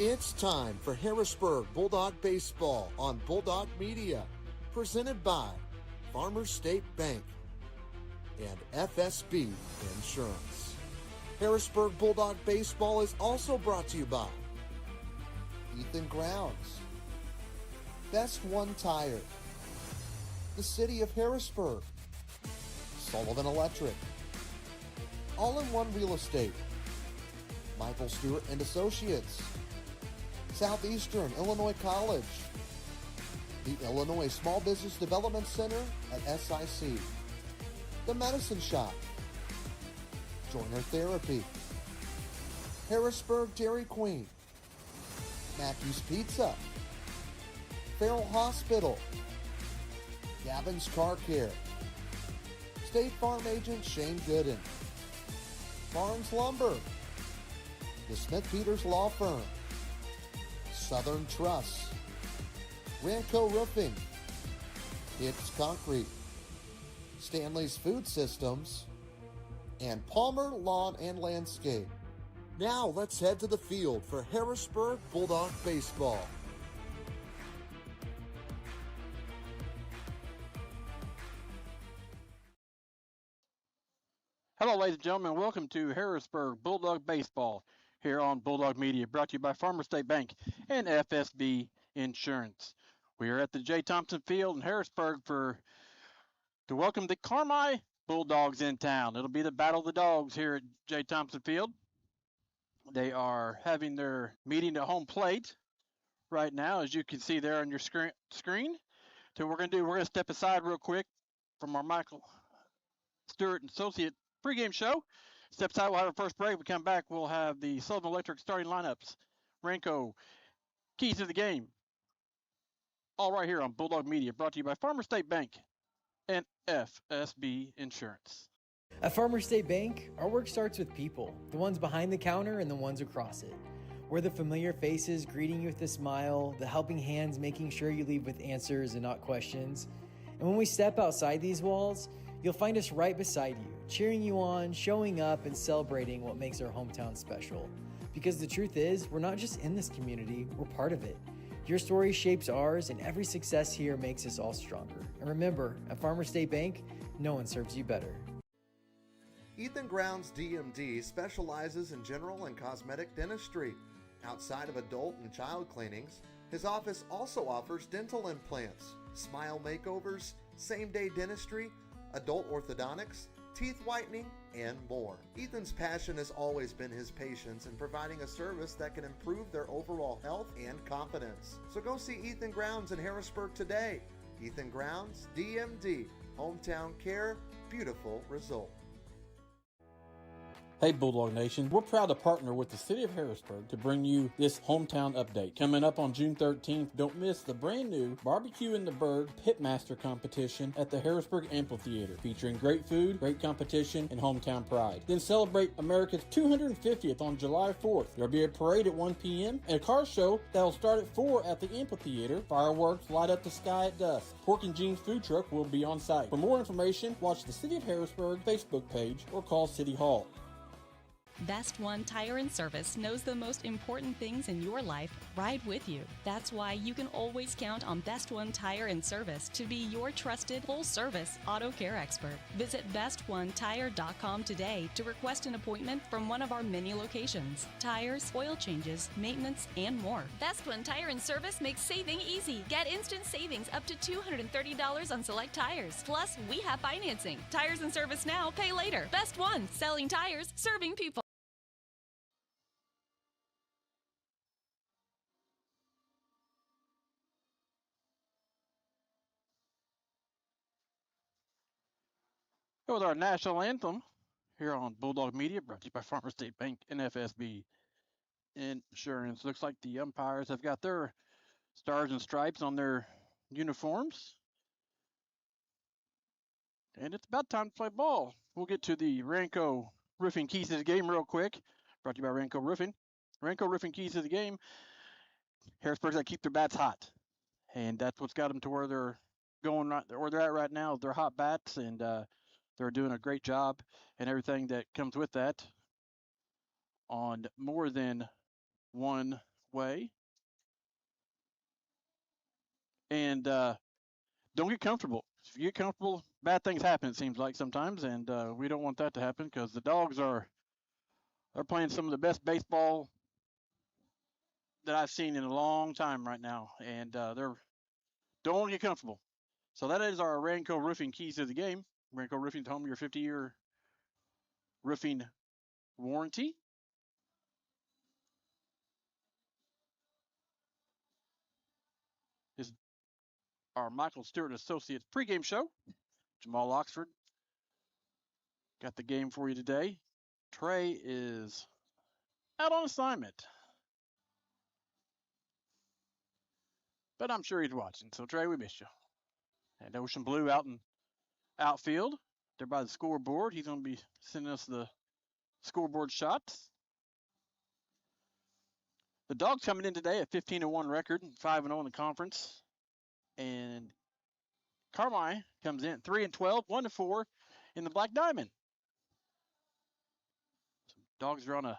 It's time for Harrisburg Bulldog Baseball on Bulldog Media, presented by Farmers State Bank and FSB Insurance. Harrisburg Bulldog Baseball is also brought to you by Ethan Grounds, Best One Tire, the City of Harrisburg, Sullivan Electric, All-in-One Real Estate, Michael Stewart and Associates, Southeastern Illinois College, the Illinois Small Business Development Center at SIC, the Medicine Shop, Joiner Therapy, Harrisburg Dairy Queen, Mackey's Pizza, Farrell Hospital, Gavin's Car Care, State Farm Agent Shane Gooden, Barnes Lumber, the Smith Peters Law Firm, Southern Truss, Ranco Roofing, Hicks Concrete, Stanley's Food Systems, and Palmer Lawn and Landscape. Now let's head to the field for Harrisburg Bulldog Baseball. Hello, ladies and gentlemen. Welcome to Harrisburg Bulldog Baseball here on Bulldog Media, brought to you by Farmers State Bank and FSB Insurance. We are at the J. Thompson Field in Harrisburg to welcome the Carmi Bulldogs in town. It'll be the Battle of the Dogs here at J. Thompson Field. They are having their meeting at home plate right now, as you can see there on your screen. So we're going to step aside real quick from our Michael Stewart and Associate pregame show. Step aside, we'll have our first break. We come back, we'll have the Sullivan Electric starting lineups. Ranco, keys to the game. All right here on Bulldog Media, brought to you by Farmers State Bank and FSB Insurance. At Farmers State Bank, our work starts with people, the ones behind the counter and the ones across it. We're the familiar faces greeting you with a smile, the helping hands making sure you leave with answers and not questions. And when we step outside these walls, you'll find us right beside you, cheering you on, showing up, and celebrating what makes our hometown special. Because the truth is, we're not just in this community, we're part of it. Your story shapes ours, and every success here makes us all stronger. And remember, at Farmers State Bank, no one serves you better. Ethan Grounds DMD specializes in general and cosmetic dentistry. Outside of adult and child cleanings, his office also offers dental implants, smile makeovers, same-day dentistry, adult orthodontics, teeth whitening, and more. Ethan's passion has always been his patients in providing a service that can improve their overall health and confidence. So go see Ethan Grounds in Harrisburg today. Ethan Grounds, DMD, hometown care, beautiful result. Hey Bulldog Nation, we're proud to partner with the City of Harrisburg to bring you this hometown update. Coming up on June 13th, don't miss the brand new Barbecue in the Berg Pitmaster competition at the Harrisburg Amphitheater, featuring great food, great competition, and hometown pride. Then celebrate America's 250th on July 4th. There'll be a parade at 1 p.m. and a car show that'll start at 4 at the amphitheater. Fireworks light up the sky at dusk. Pork and Jeans food truck will be on site. For more information, watch the City of Harrisburg Facebook page or call City Hall. Best One Tire and Service knows the most important things in your life right with you. That's why you can always count on Best One Tire and Service to be your trusted full-service auto care expert. Visit bestonetire.com today to request an appointment from one of our many locations. Tires, oil changes, maintenance, and more. Best One Tire and Service makes saving easy. Get instant savings up to $230 on select tires. Plus, we have financing. Tires and Service now, pay later. Best One, selling tires, serving people. With our national anthem here on Bulldog Media, brought to you by Farmers State Bank and FSB Insurance. Looks like the umpires have got their stars and stripes on their uniforms. And it's about time to play ball. We'll get to the Ranco Roofing keys to the game real quick. Brought to you by Ranco Roofing. Ranco Roofing keys to the game. Harrisburg's got to keep their bats hot. And that's what's got them to where they're going right, where they're at right now. They're hot bats, and they're doing a great job and everything that comes with that on more than one way. And don't get comfortable. If you get comfortable, bad things happen, it seems like sometimes, and we don't want that to happen because the Dogs they're playing some of the best baseball that I've seen in a long time right now, and don't get comfortable. So that is our Ranco Roofing keys to the game. Ranco Roofing, home of your 50-year roofing warranty. Is our Michael Stewart Associates pregame show. Jamal Oxford got the game for you today. Trey is out on assignment, but I'm sure he's watching. So Trey, we miss you. And Ocean Blue out in outfield. They're by the scoreboard. He's going to be sending us the scoreboard shots. The Dogs coming in today at 15-1 record, 5-0 in the conference. And Carmi comes in 3-12, 1-4 in the Black Diamond. So Dogs are on a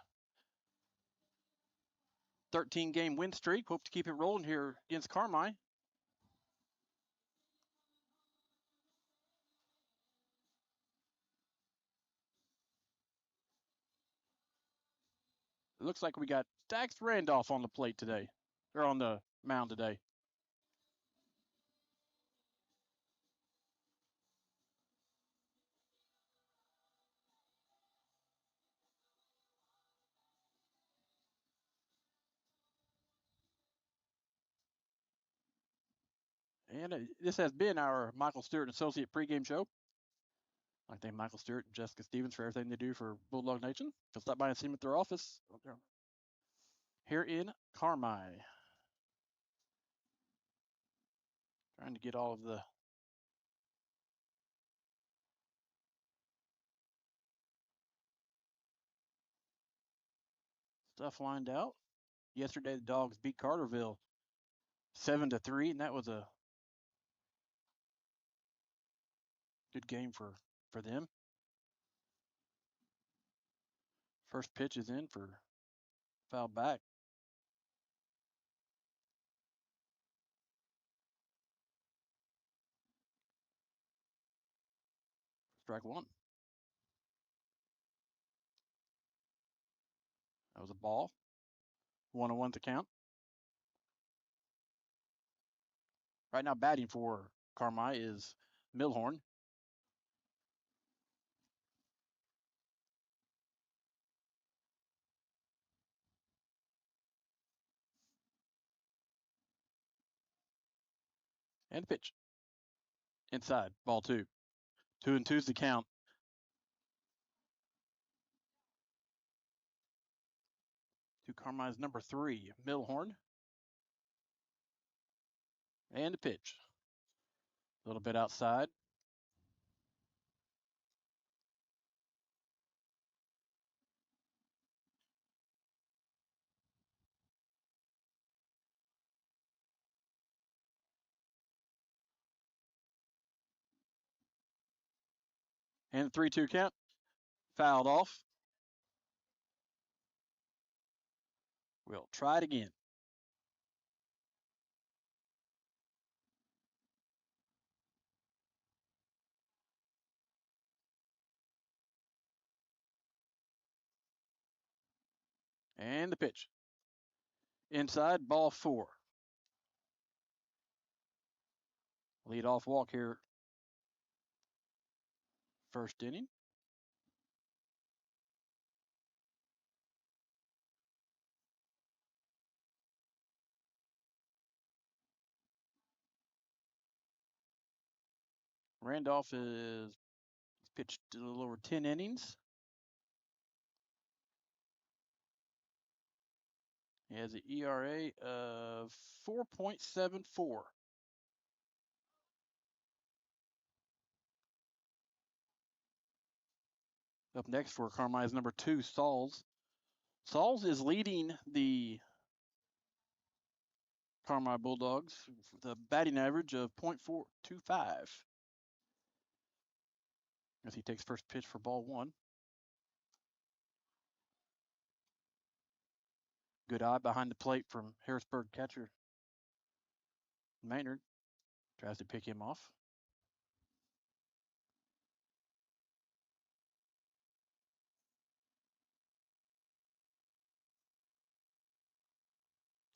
13-game win streak. Hope to keep it rolling here against Carmi. It looks like we got Dax Randolph on the plate today, or on the mound today. And this has been our Michael Stewart Associate pregame show. I'd like to thank Michael Stewart and Jessica Stevens for everything they do for Bulldog Nation. You'll stop by and see them at their office here in Carmi. Trying to get all of the stuff lined out. Yesterday, the Dogs beat Carterville 7-3, and that was a good game for them. First pitch is in for foul back. Strike one. That was a ball. 1-1 to count. Right now, batting for Carmi is Milhorn. And pitch. Inside, ball two. 2-2's the count. To Carmi's number 3, Milhorn. And the pitch. A little bit outside. And the 3-2 count. Fouled off. We'll try it again. And the pitch. Inside, ball 4. Lead off walk here. First inning. Randolph is pitched a little over 10 innings. He has an ERA of 4.74. Up next for Carmi's number 2, Sauls. Sauls is leading the Carmi Bulldogs with a batting average of .425 as he takes first pitch for ball 1. Good eye behind the plate from Harrisburg catcher Maynard. Tries to pick him off.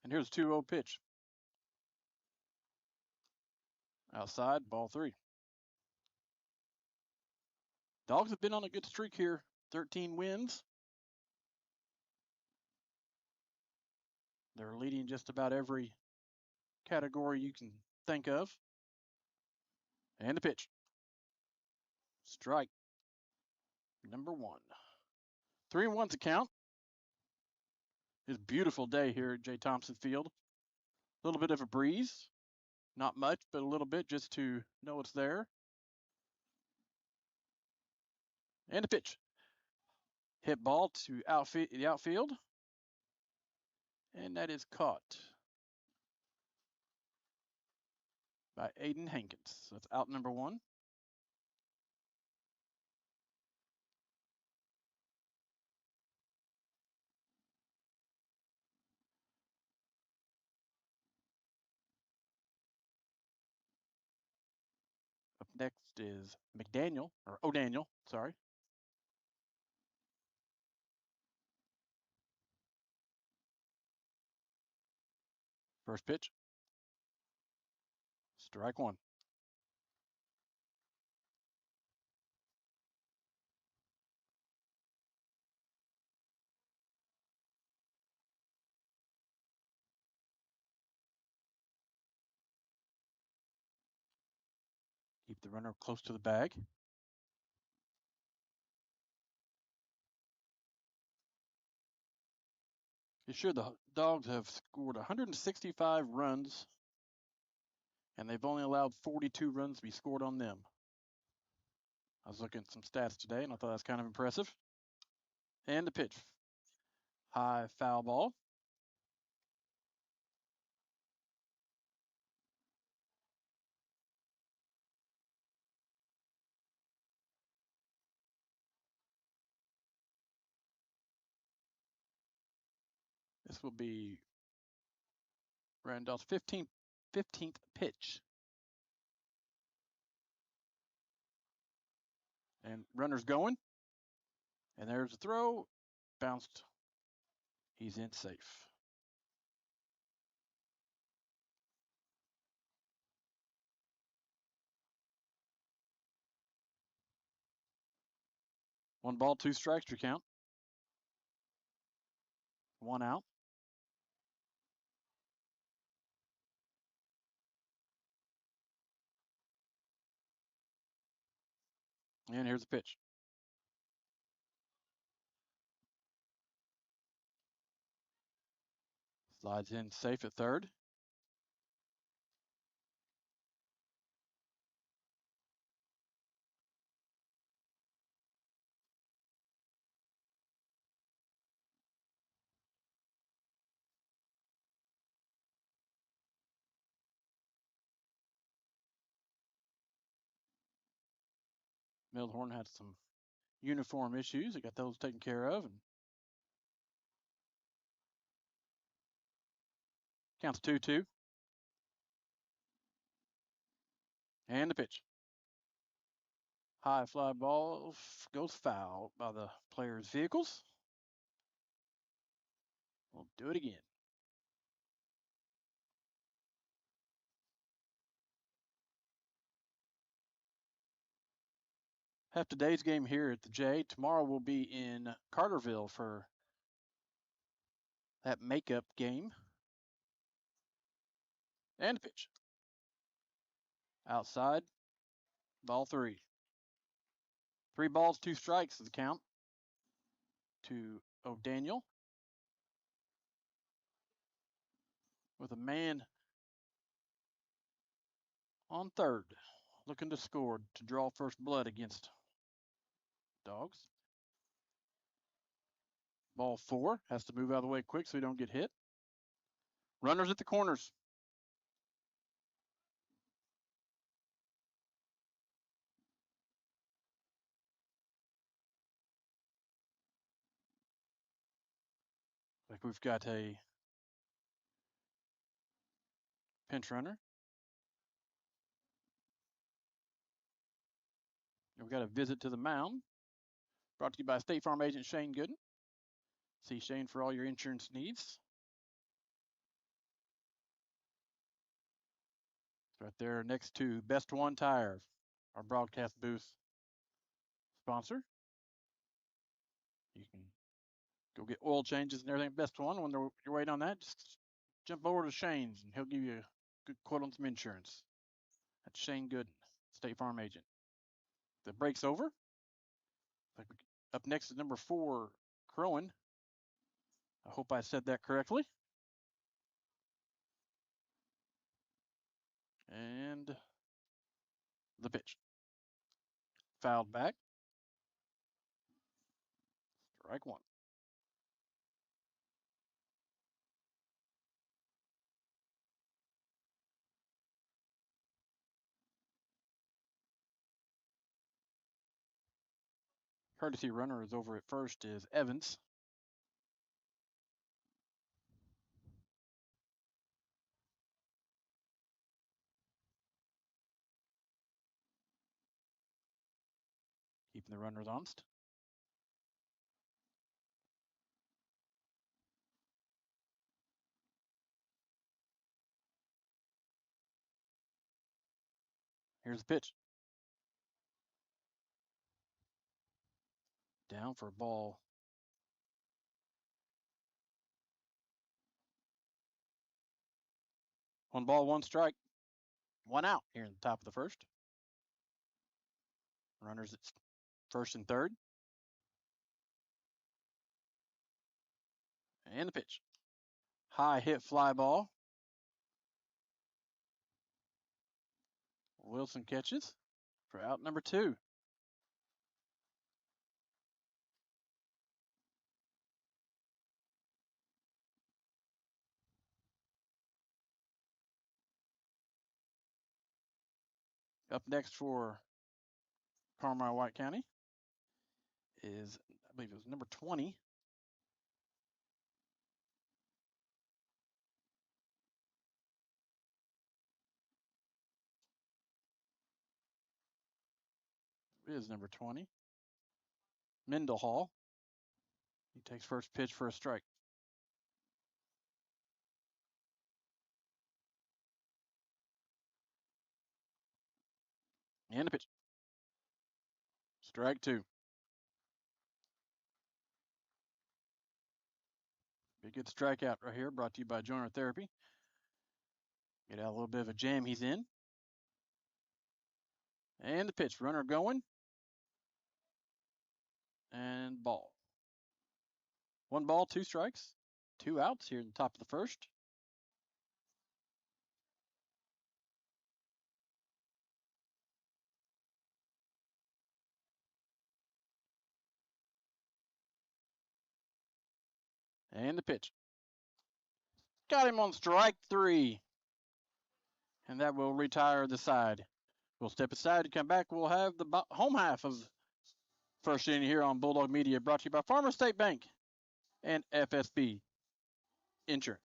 And here's a 2-0 pitch. Outside, ball 3. Dogs have been on a good streak here. 13 wins. They're leading just about every category you can think of. And the pitch. Strike number 1. 3-1's a count. It's a beautiful day here at J. Thompson Field. A little bit of a breeze. Not much, but a little bit just to know it's there. And a pitch. Hit ball to the outfield. And that is caught by Aiden Hankins. That's out number 1. Up next is O'Daniel, sorry. First pitch. Strike 1. Keep the runner close to the bag. Be sure the Dogs have scored 165 runs, and they've only allowed 42 runs to be scored on them. I was looking at some stats today, and I thought that was kind of impressive. And the pitch. High foul ball. This will be Randolph's 15th pitch. And runner's going. And there's a throw. Bounced. He's in safe. One ball, 2 strikes, your count. 1 out. And here's the pitch. Slides in safe at third. Milhorn had some uniform issues. They got those taken care of. And counts 2-2. And the pitch. High fly ball goes foul by the players' vehicles. We'll do it again. Have today's game here at the J. Tomorrow we'll be in Carterville for that makeup game. And the pitch. Outside. Ball 3. 3 balls, 2 strikes is the count to O'Daniel. With a man on third, looking to score to draw first blood against Dogs. Ball 4 has to move out of the way quick so he don't get hit. Runners at the corners. The like we've got a pinch runner. We've got a visit to the mound. Brought to you by State Farm agent Shane Gooden. See Shane for all your insurance needs. It's right there next to Best One Tire, our broadcast booth sponsor. You can go get oil changes and everything. Best One, when you're waiting on that, just jump over to Shane's and he'll give you a good quote on some insurance. That's Shane Gooden, State Farm agent. The break's over. Up next is number 4, Crowan. I hope I said that correctly. And the pitch. Fouled back. Strike 1. Courtesy runner is over at first is Evans. Keeping the runners honest. Here's the pitch. Down for a ball. 1 ball, 1 strike. 1 out here in the top of the first. Runners at first and third. And the pitch. High hit fly ball. Wilson catches for out number 2. Up next for Carmi White County is, I believe it was number 20. It is number 20. Mendenhall. He takes first pitch for a strike. And a pitch. Strike 2. Be a good strikeout right here, brought to you by Joiner Therapy. Get out a little bit of a jam he's in. And the pitch. Runner going. And ball. 1 ball, 2 strikes. 2 outs here in the top of the first. And the pitch. Got him on strike 3. And that will retire the side. We'll step aside to come back. We'll have the home half of first inning here on Bulldog Media, brought to you by Farmer State Bank and FSB Insurance.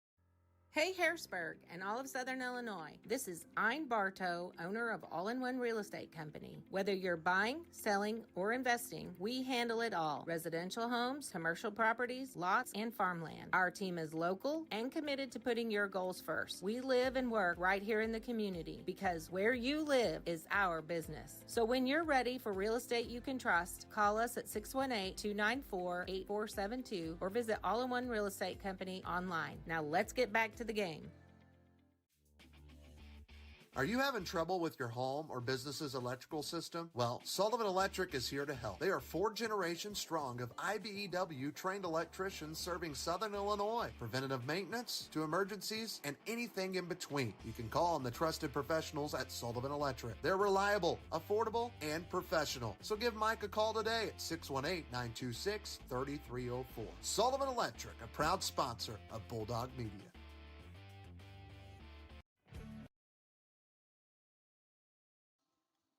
Hey Harrisburg and all of Southern Illinois. This is Ein Bartow, owner of All-in-One Real Estate Company. Whether you're buying, selling, or investing, we handle it all. Residential homes, commercial properties, lots, and farmland. Our team is local and committed to putting your goals first. We live and work right here in the community because where you live is our business. So when you're ready for real estate you can trust, call us at 618-294-8472 or visit All-in-One Real Estate Company online. Now let's get back to the game. Are you having trouble with your home or business's electrical system? Well, Sullivan Electric is here to help. They are 4 generations strong of IBEW trained electricians serving Southern Illinois. Preventative maintenance to emergencies and anything in between. You can call on the trusted professionals at Sullivan Electric. They're reliable, affordable, and professional. So give Mike a call today at 618-926-3304. Sullivan Electric, a proud sponsor of Bulldog Media.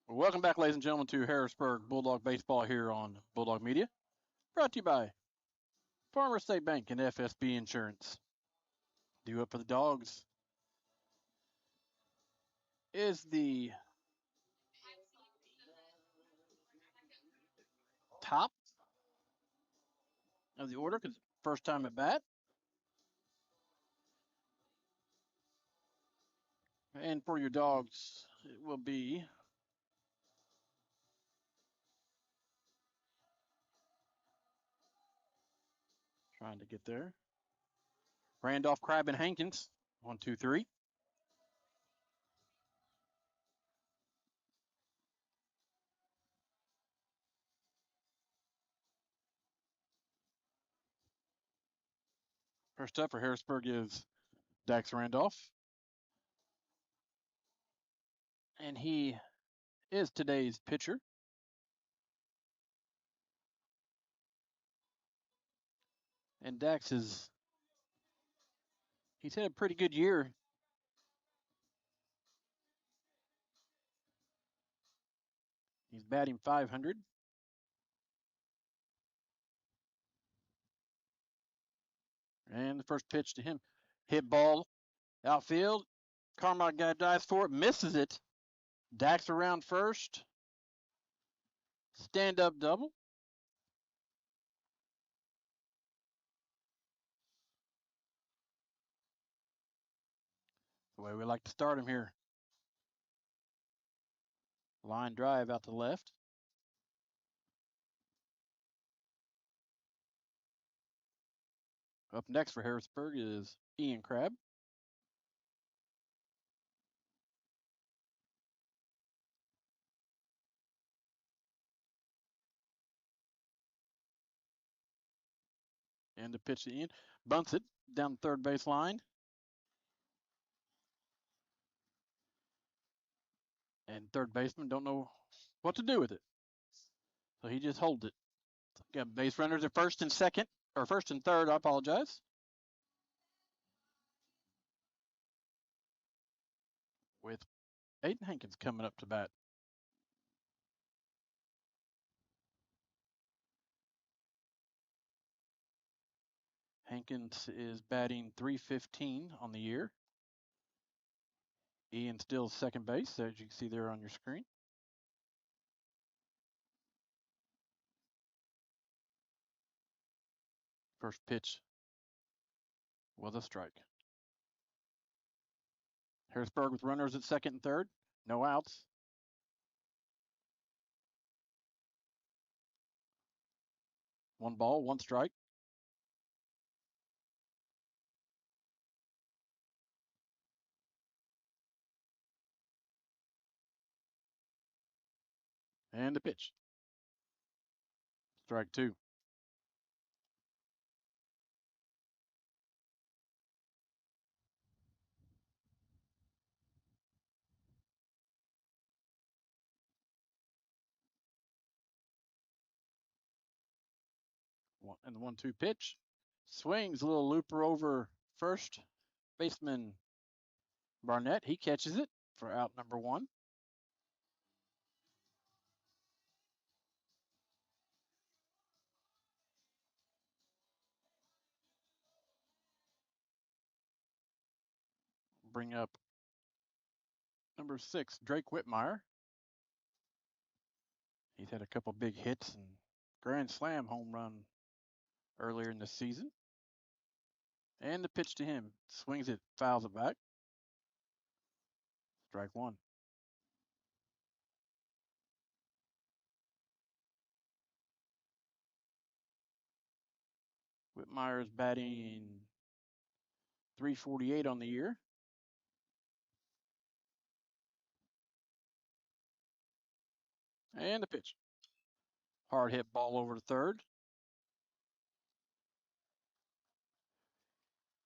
Welcome back, ladies and gentlemen, to Harrisburg Bulldog Baseball here on Bulldog Media. Brought to you by Farmer State Bank and FSB Insurance. Due up for the Dogs is the top of the order because first time at bat. And for your Dogs, it will be trying to get there. Randolph, Crab, and Hankins. 1, 2, 3. First up for Harrisburg is Dax Randolph. And he is today's pitcher. And Dax he's had a pretty good year. He's batting .500. And the first pitch to him, hit ball, outfield. Carmi guy dives for it, misses it. Dax around first. Stand-up double. The way we like to start him here. Line drive out to left. Up next for Harrisburg is Ian Crabb. And the pitch to Ian. Bunts it down the third base line. And third baseman don't know what to do with it. So he just holds it. Got base runners at first and second, or first and third, I apologize. With Aiden Hankins coming up to bat. Hankins is batting .315 on the year. Ian still second base, as you can see there on your screen. First pitch was a strike. Harrisburg with runners at second and third. No outs. One ball, one strike. And the pitch. Strike two. And the 1-2 pitch. Swings a little looper over first baseman Barnett. He catches it for out number one. Bring up number 6, Drake Whitmire. He's had a couple big hits and grand slam home run earlier in the season. And the pitch to him. Swings it, fouls it back. Strike one. Whitmire is batting .348 on the year. And the pitch. Hard hit ball over to third.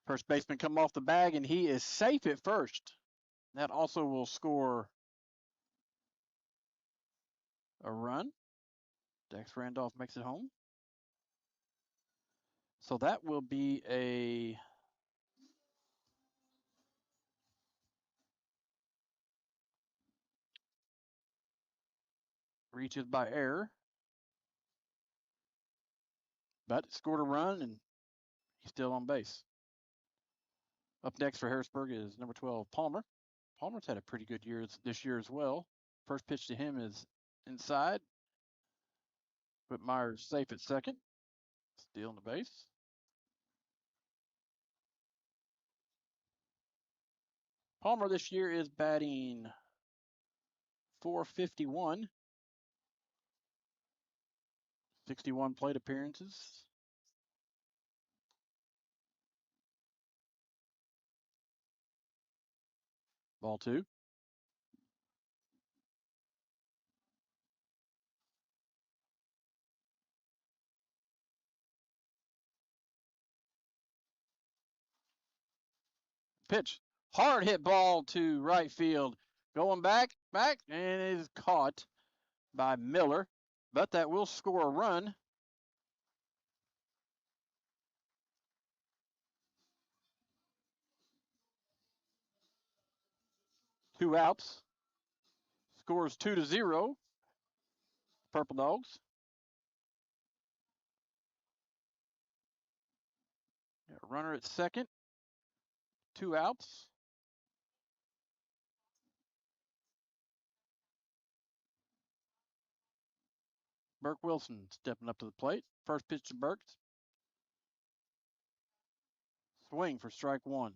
First baseman come off the bag, and he is safe at first. That also will score a run. Dax Randolph makes it home. So that will be a reaches by error. But scored a run, and He's still on base. Up next for Harrisburg is number 12, Palmer. Palmer's had a pretty good year this year as well. First pitch to him is inside. Whitmire's safe at second. Stealing the base. Palmer this year is batting .451. 61 plate appearances. Ball 2. Pitch. Hard hit ball to right field. Going back, and it is caught by Miller. But that will score a run. Two outs. Scores 2-0. Purple Dogs. Got a runner at second. Two outs. Burke Wilson stepping up to the plate. First pitch to Burke. Swing for strike one.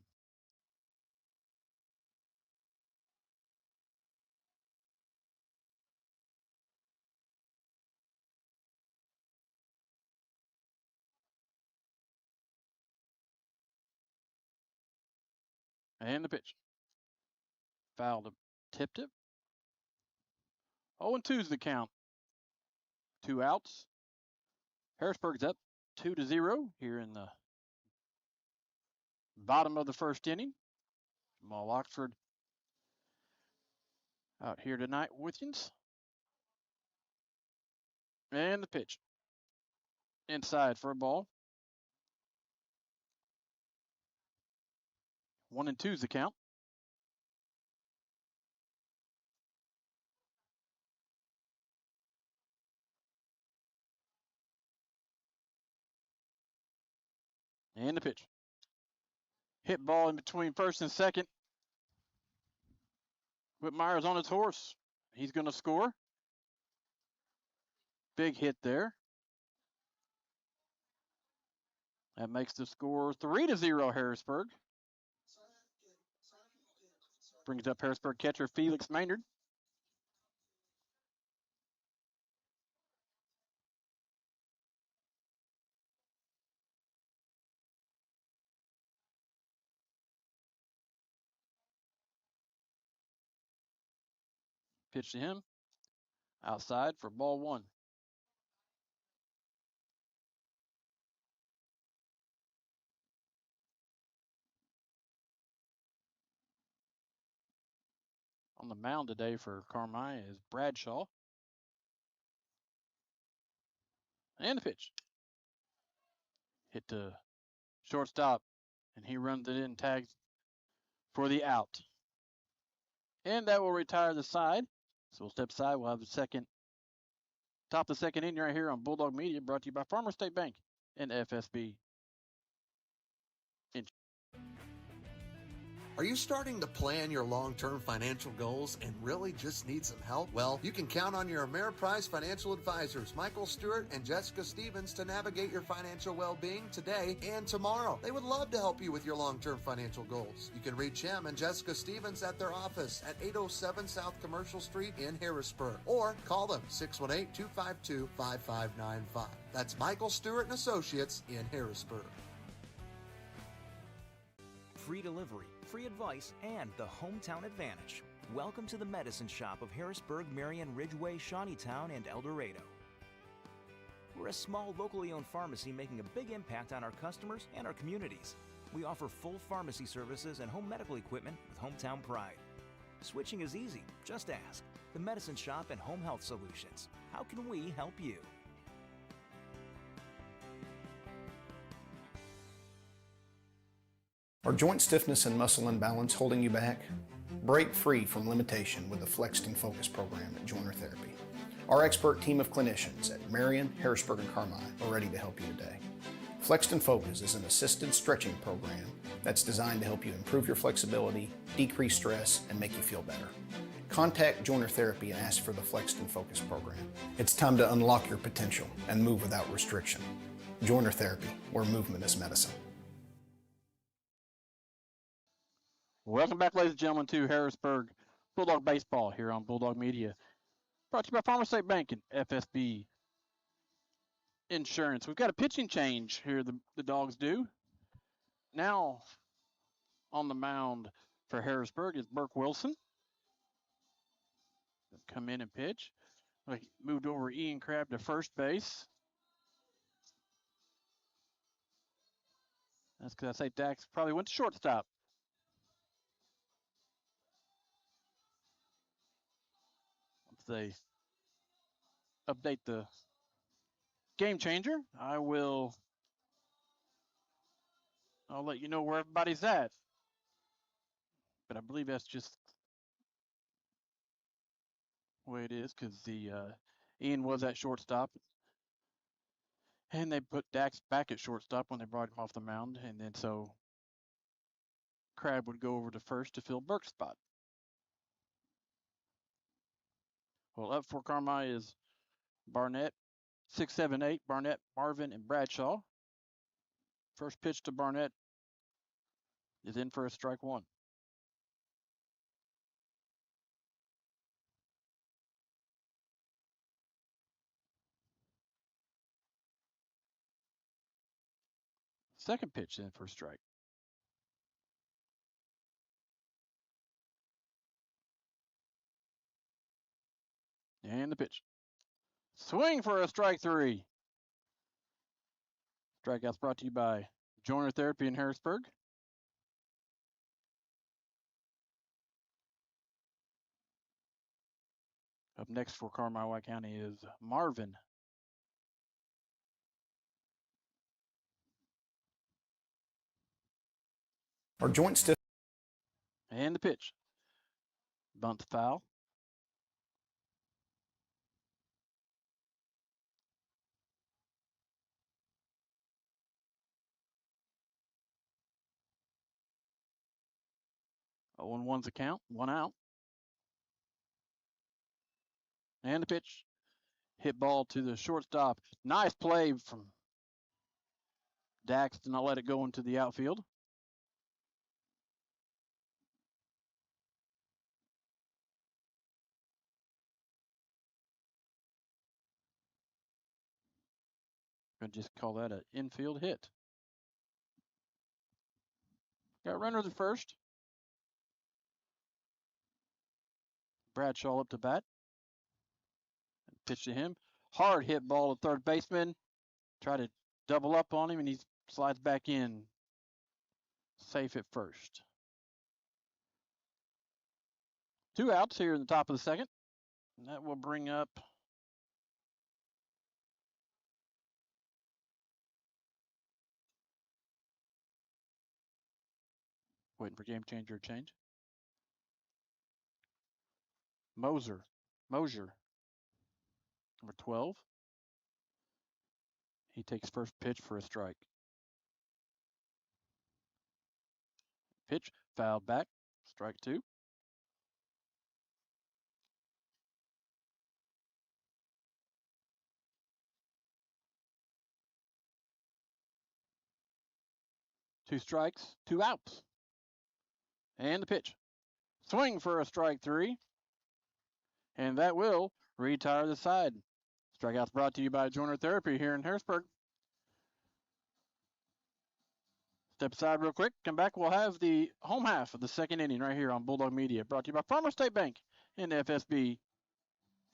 And the pitch. Fouled him. Tipped it. 0-2's the count. Two outs. Harrisburg's up 2-0 here in the bottom of the first inning. Jamal Oxford out here tonight with you. And the pitch. Inside for a ball. 1-2's the count. And the pitch. Hit ball in between first and second. Whitmire's on his horse. He's going to score. Big hit there. That makes the score 3-0 Harrisburg. Brings up Harrisburg catcher Felix Maynard. Pitch to him. Outside for ball one. On the mound today for Carmi is Bradshaw. And the pitch. Hit to shortstop, and he runs it in, tags for the out. And that will retire the side. So we'll step aside. We'll have the second, top of the second inning right here on Bulldog Media, brought to you by Farmer State Bank and FSB. Are you starting to plan your long-term financial goals and really just need some help? Well, you can count on your Ameriprise financial advisors, Michael Stewart and Jessica Stevens, to navigate your financial well-being today and tomorrow. They would love to help you with your long-term financial goals. You can reach him and Jessica Stevens at their office at 807 South Commercial Street in Harrisburg, or call them 618-252-5595. That's Michael Stewart and Associates in Harrisburg. Free delivery, free advice, and the hometown advantage. Welcome to the Medicine Shop of Harrisburg, Marion, Ridgeway, Shawneetown, and El Dorado. We're a small, locally owned pharmacy making a big impact on our customers and our communities. We offer full pharmacy services and home medical equipment with hometown pride. Switching is easy. Just ask. The Medicine Shop and Home Health Solutions. How can we help you? Are joint stiffness and muscle imbalance holding you back? Break free from limitation with the Flexed and Focus program at Joiner Therapy. Our expert team of clinicians at Marion, Harrisburg, and Carmi are ready to help you today. Flexed and Focus is an assisted stretching program that's designed to help you improve your flexibility, decrease stress, and make you feel better. Contact Joiner Therapy and ask for the Flexed and Focus program. It's time to unlock your potential and move without restriction. Joiner Therapy, where movement is medicine. Welcome back, ladies and gentlemen, to Harrisburg Bulldog Baseball here on Bulldog Media. Brought to you by Farmer State Bank and FSB Insurance. We've got a pitching change here, the Dogs do. Now on the mound for Harrisburg is Burke Wilson. Come in and pitch. Like moved over Ian Crabb to first base. That's because I say Dax probably went to shortstop. Once they update the game changer, I'll let you know where everybody's at. But I believe that's just the way it is because the Ian was at shortstop. And they put Dax back at shortstop when they brought him off the mound. And then so Crabb would go over to first to fill Burke's spot. Well, up for Carmi is Barnett, 6'7", Barnett, Marvin, and Bradshaw. First pitch to Barnett is in for a strike one. Second pitch in for a strike. And the pitch. Swing for a strike three. Strikeouts brought to you by Joiner Therapy in Harrisburg. Up next for Carmi White County is Marvin. Our joint stiff. And the pitch. Bunt foul. Oh, and one's a count, one out. And the pitch. Hit ball to the shortstop. Nice play from Dax to not let it go into the outfield. Gonna just call that an infield hit. Got runners at first. Bradshaw up to bat. Pitch to him. Hard hit ball to third baseman. Try to double up on him, and he slides back in. Safe at first. 2 outs here in the top of the second. And that will bring up waiting for game changer to change. Mosier, number 12. He takes first pitch for a strike. Pitch, fouled back, strike two. Two strikes, 2 outs. And the pitch. Swing for a strike three. And that will retire the side. Strikeouts brought to you by Joiner Therapy here in Harrisburg. Step aside real quick. Come back. We'll have the home half of the second inning right here on Bulldog Media. Brought to you by Farmer State Bank and FSB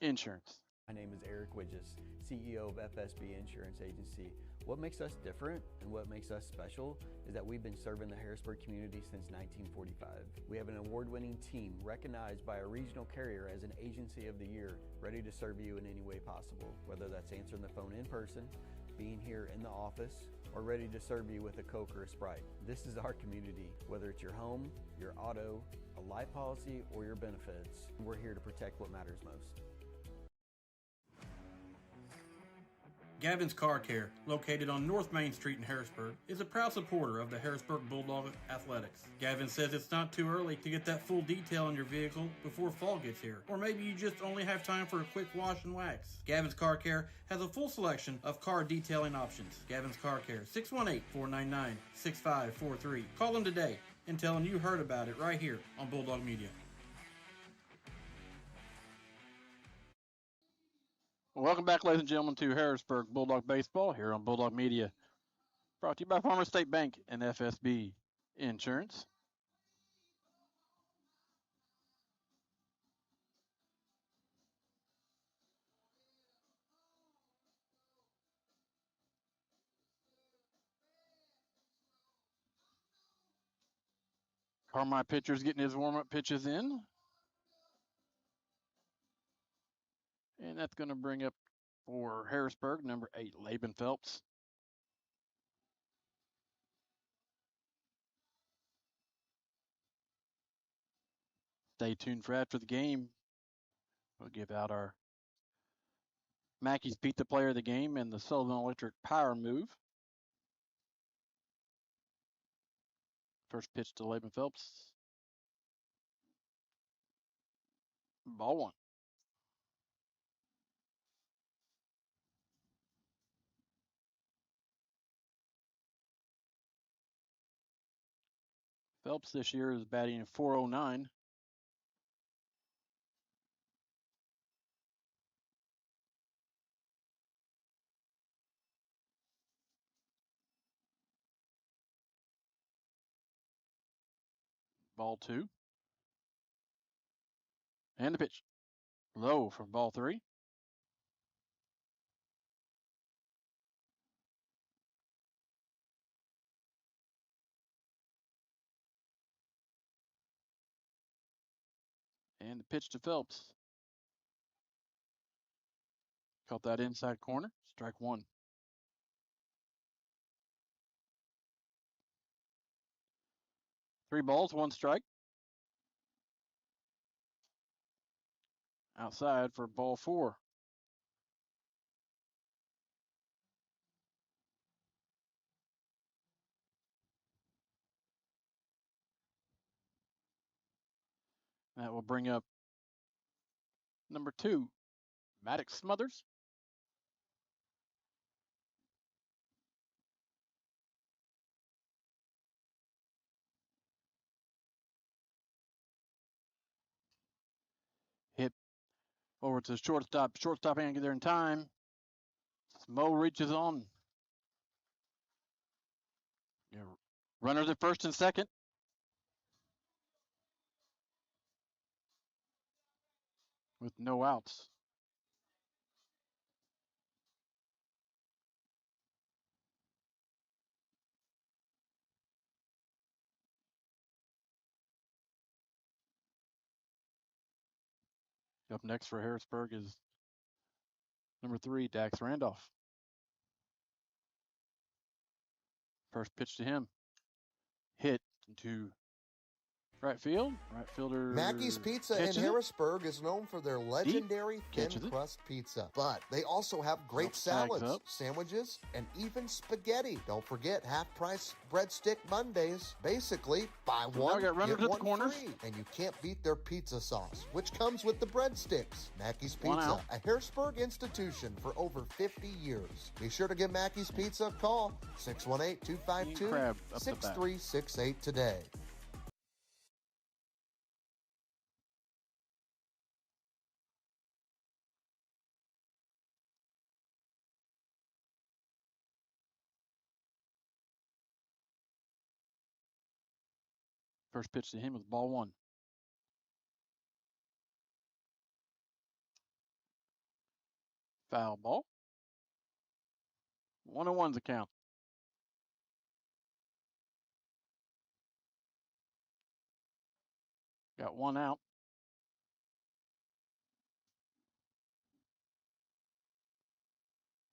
Insurance. My name is Eric Widges, CEO of FSB Insurance Agency. What makes us different and what makes us special is that we've been serving the Harrisburg community since 1945. We have an award-winning team recognized by a regional carrier as an Agency of the Year, ready to serve you in any way possible, whether that's answering the phone in person, being here in the office, or ready to serve you with a Coke or a Sprite. This is our community, whether it's your home, your auto, a life policy, or your benefits. We're here to protect what matters most. Gavin's Car Care, located on North Main Street in Harrisburg, is a proud supporter of the Harrisburg Bulldog athletics. Gavin says it's not too early to get that full detail on your vehicle before fall gets here, or maybe you just only have time for a quick wash and wax. Gavin's Car Care has a full selection of car detailing options. Gavin's Car Care, 618-499-6543. Call them today and tell them you heard about it right here on Bulldog Media. Welcome back, ladies and gentlemen, to Harrisburg Bulldog Baseball here on Bulldog Media. Brought to you by Farmers State Bank and FSB Insurance. Carmi pitcher's getting his warm-up pitches in. And that's going to bring up for Harrisburg, number 8, Laban Phelps. Stay tuned for after the game. We'll give out our Mackey's Pizza Player of the Game and the Sullivan Electric Power Move. First pitch to Laban Phelps. Ball 1. Phelps this year is batting .409. Ball 2. And the pitch. Low for ball 3. And the pitch to Phelps. Caught that inside corner. Strike 1. Three balls, 1 strike. Outside for ball 4. That will bring up number 2, Maddox Smothers. Hit over to the shortstop. Shortstop ain't get there in time. Smo reaches on. Runners at first and second. With no outs. Up next for Harrisburg is number 3, Dax Randolph. First pitch to him. Hit into right field. Right fielder. Mackey's Pizza in Harrisburg is known for their legendary thin crust pizza. But they also have great salads, sandwiches, and even spaghetti. Don't forget half-price breadstick Mondays. Basically, buy one, get one free. And you can't beat their pizza sauce, which comes with the breadsticks. Mackey's Pizza, a Harrisburg institution for over 50 years. Be sure to give Mackey's Pizza a call, 618-252-6368 today. First pitch to him was ball 1. Foul ball. 1-1's the count. Got 1 out.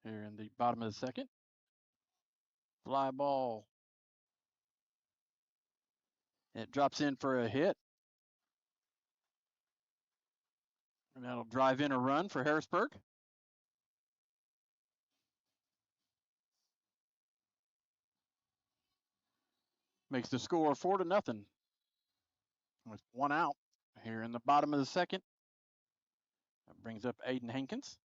Here in the bottom of the second. Fly ball. It drops in for a hit. And that'll drive in a run for Harrisburg. Makes the score 4-0 with one out here in the bottom of the second. That brings up Aiden Hankins.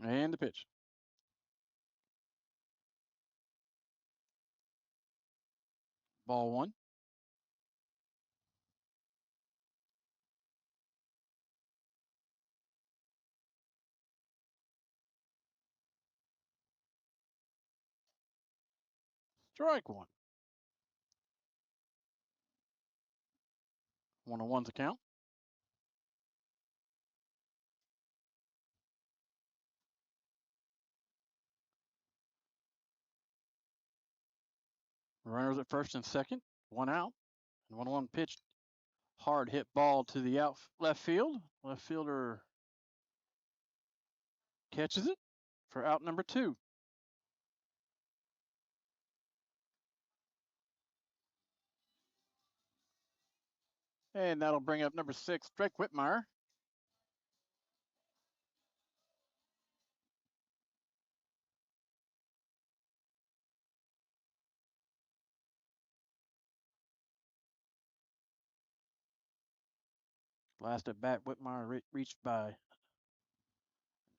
And the pitch. Ball one. Strike one. 1-1 to count. Runners at first and second. One out. And 1-1 pitch. Hard hit ball to the left field. Left fielder catches it for out number 2. And that'll bring up number 6, Drake Whitmire. Last at bat, Whitmire reached by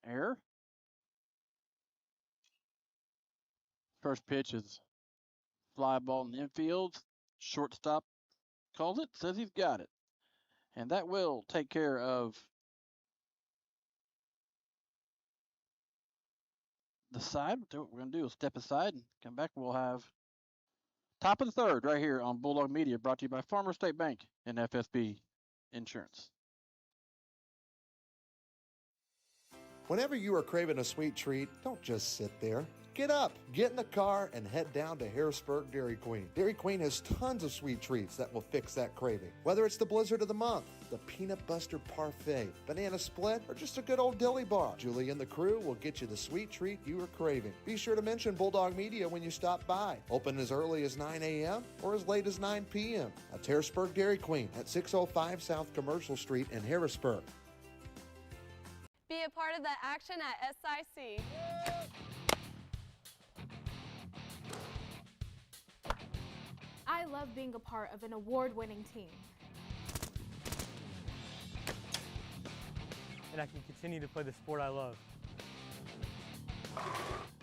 error. First pitch is fly ball in the infield. Shortstop calls it, says he's got it. And that will take care of the side. What we're going to do is step aside and come back. We'll have top of the third right here on Bulldog Media, brought to you by Farmer State Bank and FSB Insurance. Whenever you are craving a sweet treat, don't just sit there. Get up, get in the car, and head down to Harrisburg Dairy Queen. Dairy Queen has tons of sweet treats that will fix that craving. Whether it's the blizzard of the month, the peanut buster parfait, banana split, or just a good old dilly bar, Julie and the crew will get you the sweet treat you are craving. Be sure to mention Bulldog Media when you stop by. Open as early as 9 a.m. or as late as 9 p.m. That's Harrisburg Dairy Queen at 605 South Commercial Street in Harrisburg. Be a part of the action at SIC. I love being a part of an award-winning team. And I can continue to play the sport I love.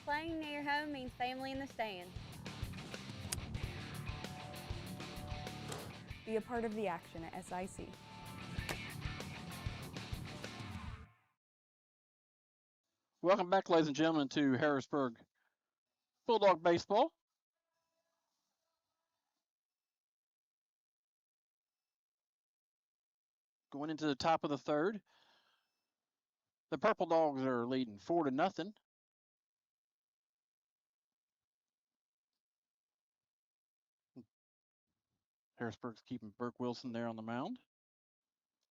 Playing near home means family in the stands. Be a part of the action at SIC. Welcome back, ladies and gentlemen, to Harrisburg Bulldog Baseball. Going into the top of the third, the Purple Dogs are leading 4-0. Harrisburg's keeping Burke Wilson there on the mound.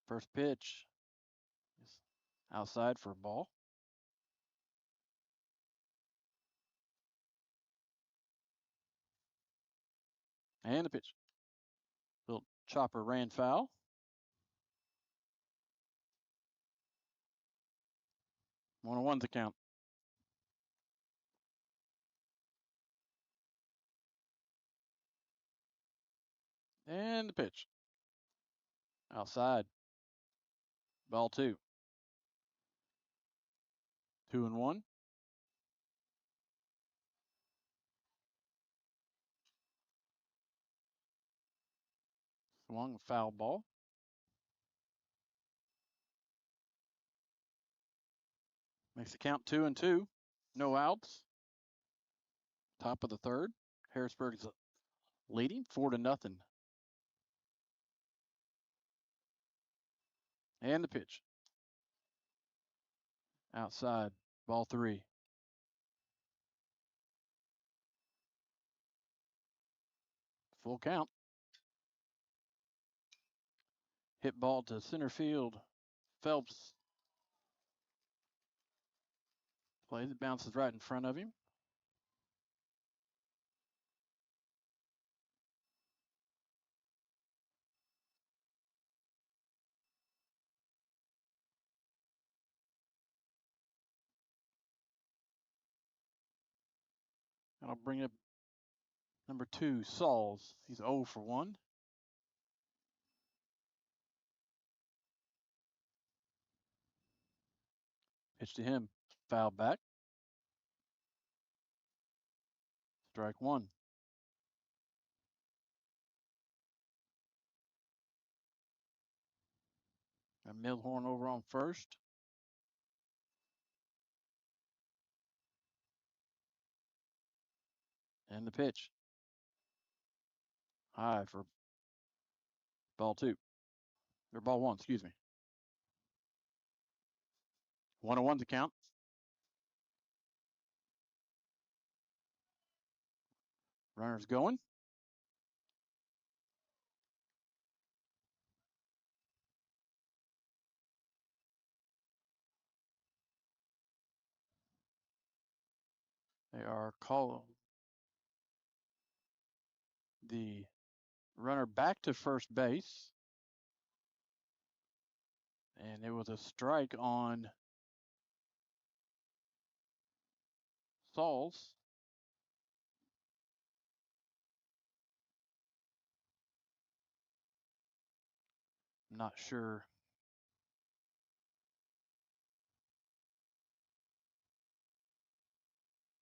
First pitch is outside for a ball. And the pitch. Little chopper ran foul. One on one to count. And the pitch. Outside. Ball 2. 2-1. Swung, foul ball. Makes the count 2-2. No outs. Top of the third. Harrisburg is leading 4-0. And the pitch. Outside. Ball 3. Full count. Hit ball to center field. Phelps plays it, bounces right in front of him. bring up number 2, Sauls. He's 0 for 1. Pitch to him. Foul back. Strike 1. Got Milhorn over on first. And the pitch. High for ball 2. Or ball 1, excuse me. 1-1 to count. Runners going. They are calling the runner back to first base. And it was a strike on Sauls. Not sure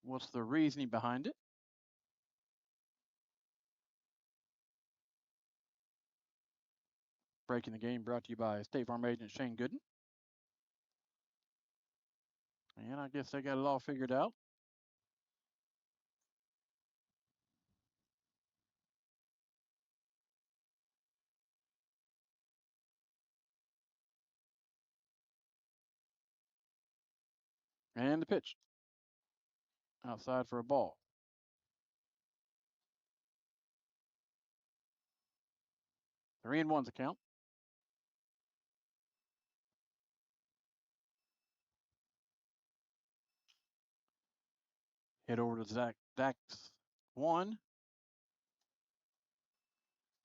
what's the reasoning behind it. Breaking the Game brought to you by State Farm agent Shane Gooden. And I guess they got it all figured out. And the pitch. Outside for a ball. Three and one's a count. Hit over to Zach. Dax 1.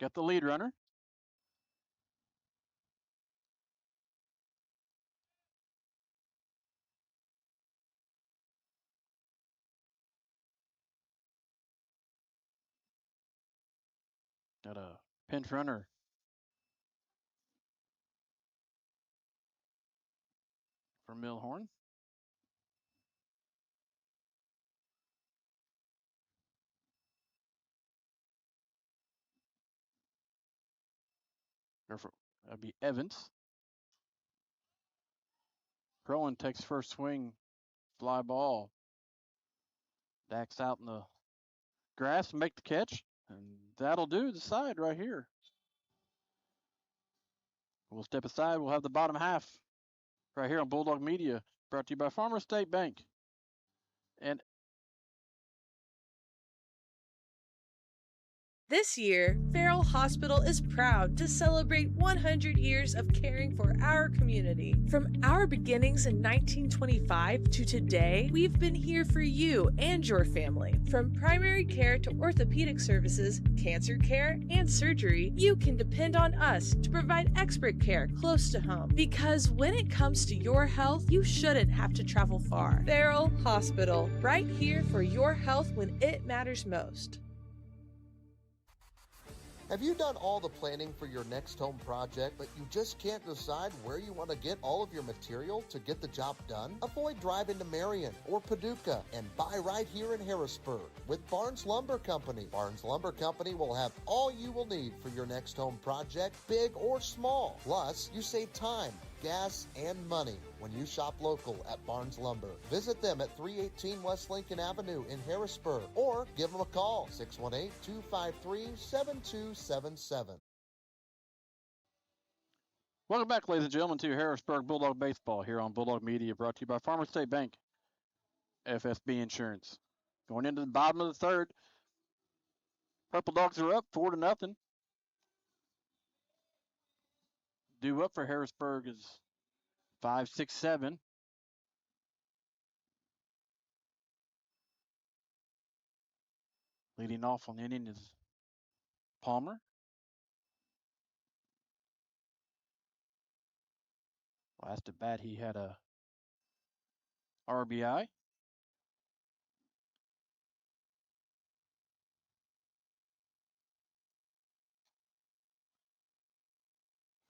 Got the lead runner. Got a pinch runner. For Milhorn. That'd be Evans. Crowan takes first swing. Fly ball. Dax out in the grass and make the catch. And that'll do the side right here. We'll step aside. We'll have the bottom half right here on Bulldog Media, brought to you by Farmer State Bank. And this year, Farrell Hospital is proud to celebrate 100 years of caring for our community. From our beginnings in 1925 to today, we've been here for you and your family. From primary care to orthopedic services, cancer care, and surgery, you can depend on us to provide expert care close to home. Because when it comes to your health, you shouldn't have to travel far. Farrell Hospital, right here for your health when it matters most. Have you done all the planning for your next home project, but you just can't decide where you want to get all of your material to get the job done? Avoid driving to Marion or Paducah and buy right here in Harrisburg with Barnes Lumber Company. Barnes Lumber Company will have all you will need for your next home project, big or small. Plus, you save time, gas, and money when you shop local at Barnes Lumber. Visit them at 318 West Lincoln Avenue in Harrisburg or give them a call, 618-253-7277. welcome back, ladies and gentlemen, to Harrisburg Bulldog Baseball here on Bulldog Media, brought to you by Farmer State Bank, FSB Insurance. Going into the bottom of the third, Purple Dogs are up 4-0. Due up for Harrisburg is 5-6-7. Leading off on the inning is Palmer. Last at bat, he had a RBI.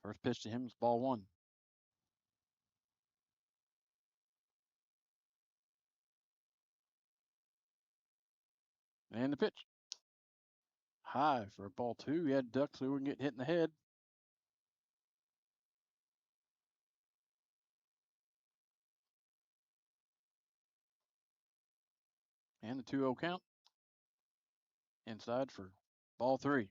First pitch to him is ball 1. And the pitch. High for ball 2. He had ducked so he wouldn't get hit in the head. And the 2-0 count. Inside for ball 3.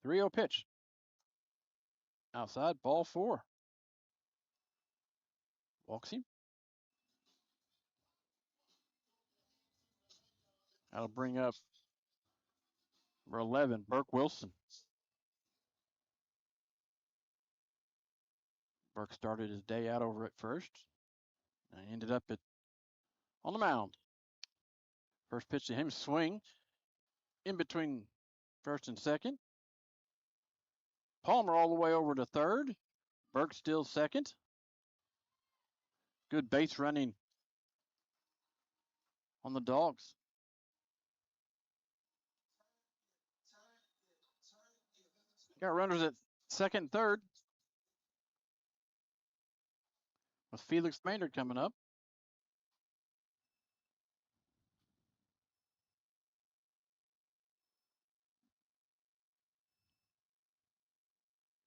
Three-0 pitch. Outside, ball 4. Walks him. That'll bring up number 11, Burke Wilson. Burke started his day out over at first. And ended up on the mound. First pitch to him, swing. In between first and second. Palmer all the way over to third. Burke still second. Good base running on the Dogs. Got runners at second and third. With Felix Maynard coming up.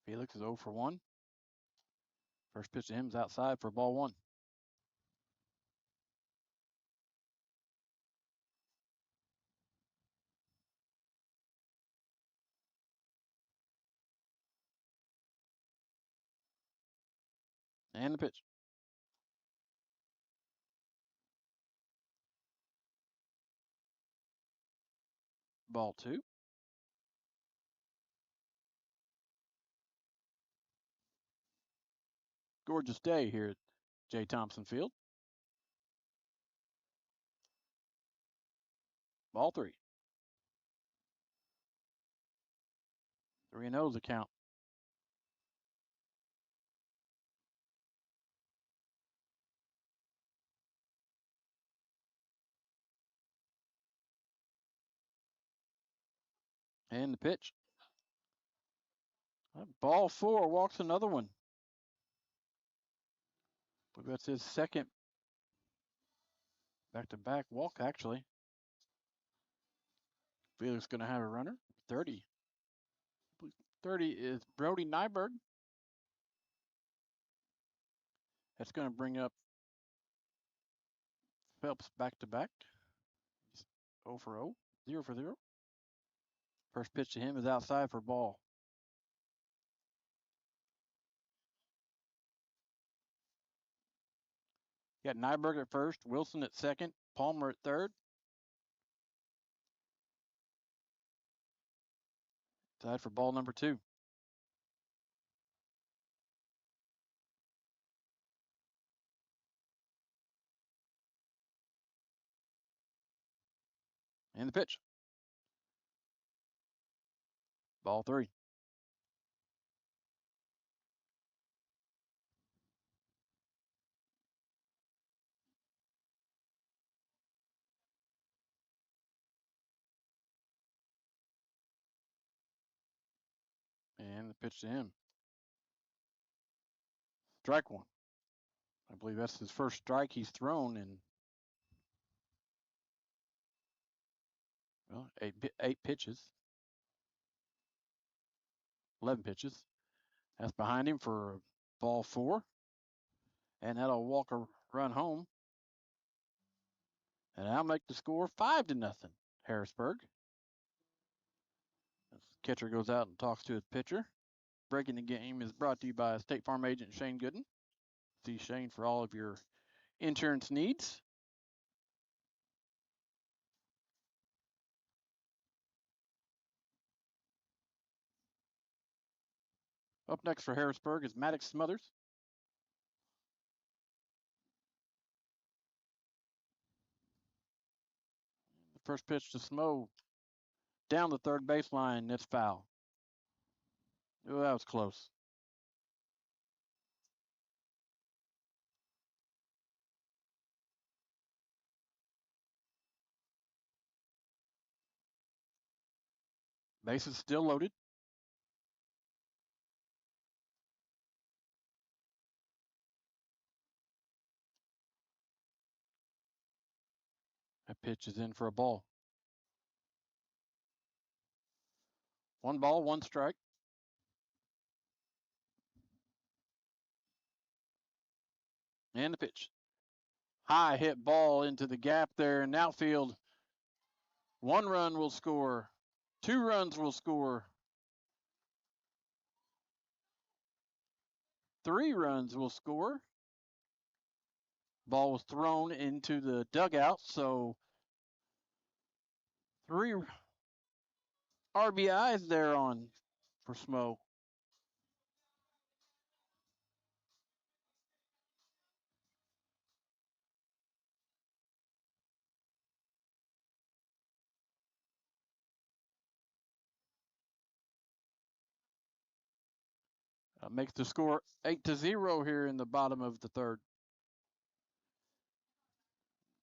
Felix is 0 for 1. First pitch to him is outside for ball 1. And the pitch. Ball 2. Gorgeous day here at J. Thompson Field. Ball 3. 3-0 is the count. And the pitch. Ball 4, walks another one. I believe that's his second back-to-back walk, actually. Felix going to have a runner. 30. 30 is Brody Nyberg. That's going to bring up Phelps back-to-back. 0 for 0. 0 for 0. First pitch to him is outside for ball. You got Nyberg at first, Wilson at second, Palmer at third. Tied for ball number 2. And the pitch. Ball 3. And the pitch to him. Strike 1. I believe that's his first strike he's thrown in, well, eight pitches. 11 pitches. That's behind him for ball 4. And that'll walk a run home. And that'll make the score 5-0, Harrisburg. As the catcher goes out and talks to his pitcher. Breaking the game is brought to you by State Farm agent Shane Gooden. See Shane for all of your insurance needs. Up next for Harrisburg is Maddox Smothers. The first pitch to Smo down the third baseline. That's foul. Oh, that was close. Bases still loaded. That pitch is in for a ball. 1 ball, 1 strike. And the pitch. High hit ball into the gap there in outfield. 1 run will score. 2 runs will score. 3 runs will score. Ball was thrown into the dugout, so 3 RBIs there on for Smo. Makes the score 8-0 here in the bottom of the 3rd.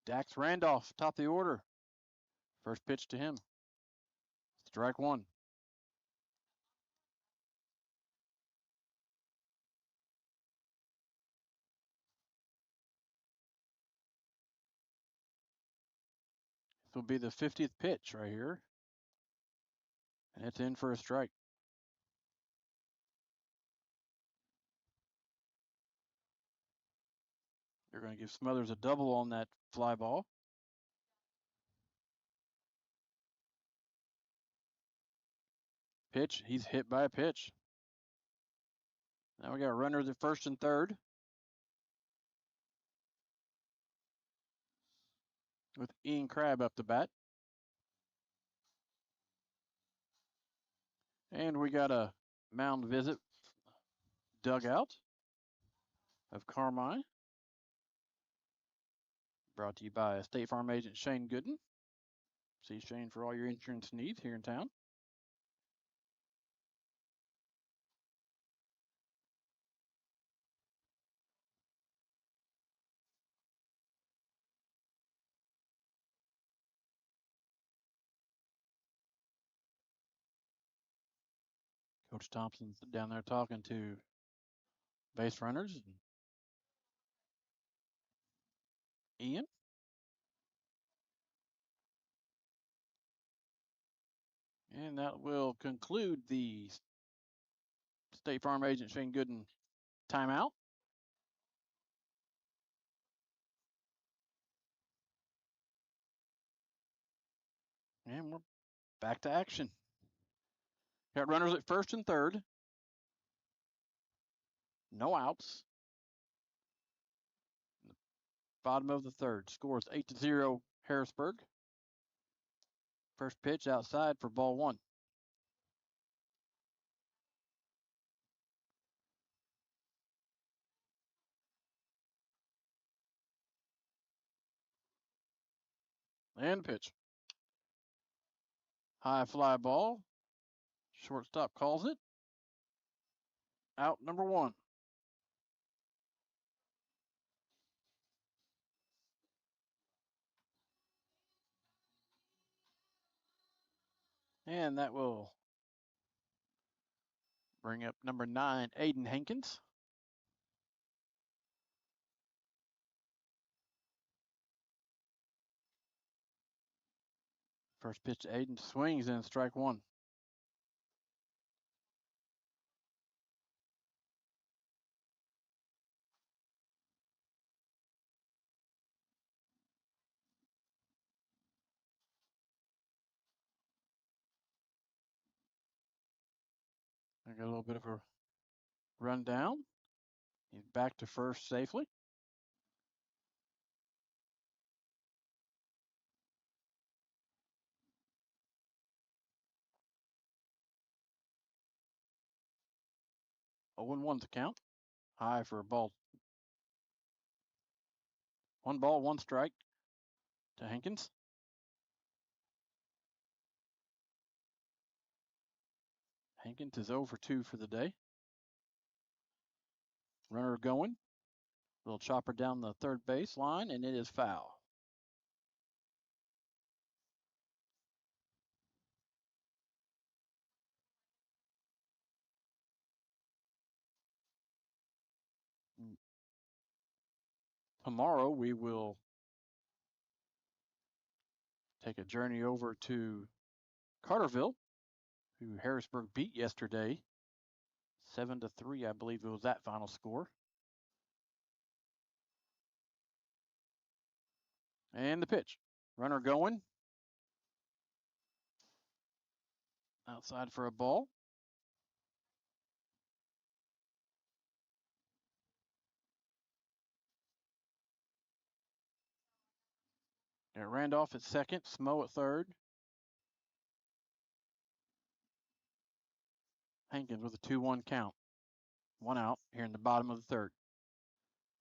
Dax Randolph, top of the order. First pitch to him. Strike 1. This will be the 50th pitch right here. And it's in for a strike. They're going to give Smothers a double on that fly ball. Pitch, he's hit by a pitch. Now we got runners at 1st and 3rd. With Ian Crabb up the bat. And we got a mound visit dugout of Carmi. Brought to you by State Farm agent Shane Gooden. See Shane for all your insurance needs here in town. Coach Thompson's down there talking to base runners. Ian. And that will conclude the State Farm agent Shane Gooden timeout. And we're back to action. Got runners at 1st and 3rd. No outs. Bottom of the 3rd. Score is 8-0 Harrisburg. First pitch outside for ball 1. And pitch. High fly ball. Shortstop calls it. Out number 1. And that will bring up number 9, Aiden Hankins. First pitch to Aiden, swings in strike 1. I got a little bit of a rundown. He's back to first safely. Oh, 0-1 to count. High for a ball. 1 ball, 1 strike to Hankins. Hankins is 0 for 2 for the day. Runner going. Little chopper down the 3rd base line, and it is foul. tomorrow we will take a journey over to Carterville, who Harrisburg beat yesterday, 7-3, I believe it was that final score. And the pitch. Runner going. Outside for a ball. Got Randolph at second, Smo at third. Hankins with a 2-1 count. 1 out here in the bottom of the third.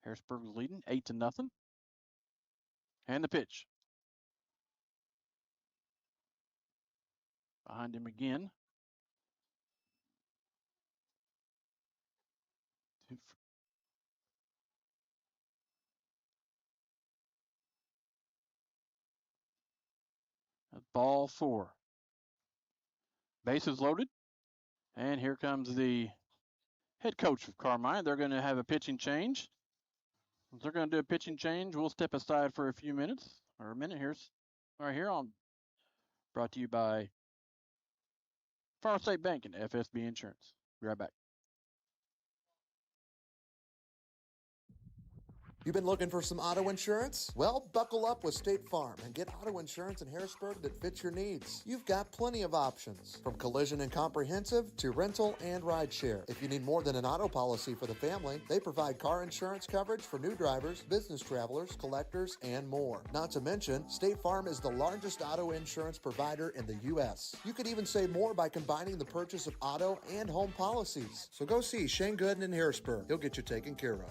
Harrisburg was leading 8-0. And the pitch. Behind him again. Ball 4. Bases loaded. And here comes the head coach of Carmi. They're going to have a pitching change. If they're going to do a pitching change, we'll step aside for a few minutes, or a minute here. Right here on, brought to you by Farmer State Bank and FSB Insurance. Be right back. You've been looking for some auto insurance? Well, buckle up with State Farm and get auto insurance in Harrisburg that fits your needs. You've got plenty of options, from collision and comprehensive to rental and rideshare. If you need more than an auto policy for the family, they provide car insurance coverage for new drivers, business travelers, collectors, and more. Not to mention, State Farm is the largest auto insurance provider in the U.S. You could even save more by combining the purchase of auto and home policies. So go see Shane Gooden in Harrisburg. He'll get you taken care of.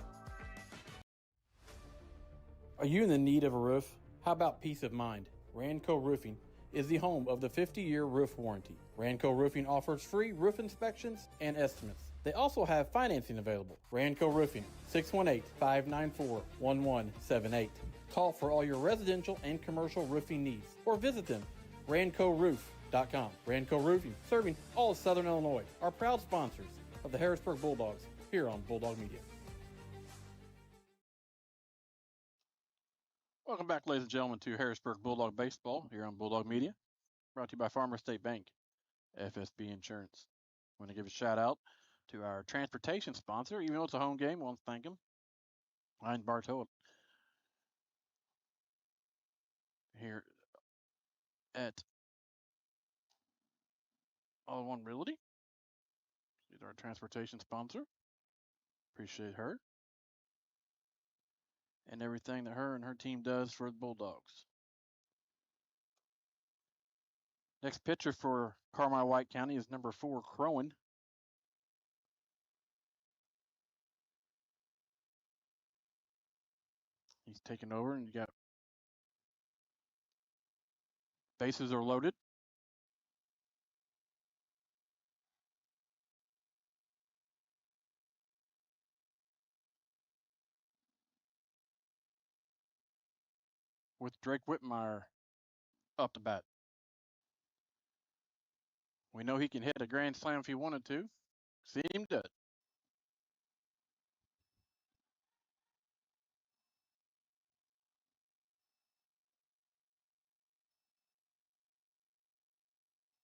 Are you in the need of a roof? How about peace of mind? Ranco Roofing is the home of the 50-year roof warranty. Ranco Roofing offers free roof inspections and estimates. They also have financing available. Ranco Roofing, 618-594-1178. Call for all your residential and commercial roofing needs or visit them, rancoroof.com. Ranco Roofing, serving all of Southern Illinois, are proud sponsors of the Harrisburg Bulldogs here on Bulldog Media. Welcome back, ladies and gentlemen, to Harrisburg Bulldog Baseball here on Bulldog Media, brought to you by Farmer State Bank, FSB Insurance. I want to give a shout out to our transportation sponsor. Even though it's a home game, I want to thank him. Ryan Bartow here at All One Realty. She's our transportation sponsor. Appreciate her and everything that her and her team does for the Bulldogs. Next pitcher for Carmi White County is number 4, Crowan. He's taken over, and you got bases are loaded. With Drake Whitmire up to bat. We know he can hit a grand slam if he wanted to. See him do it.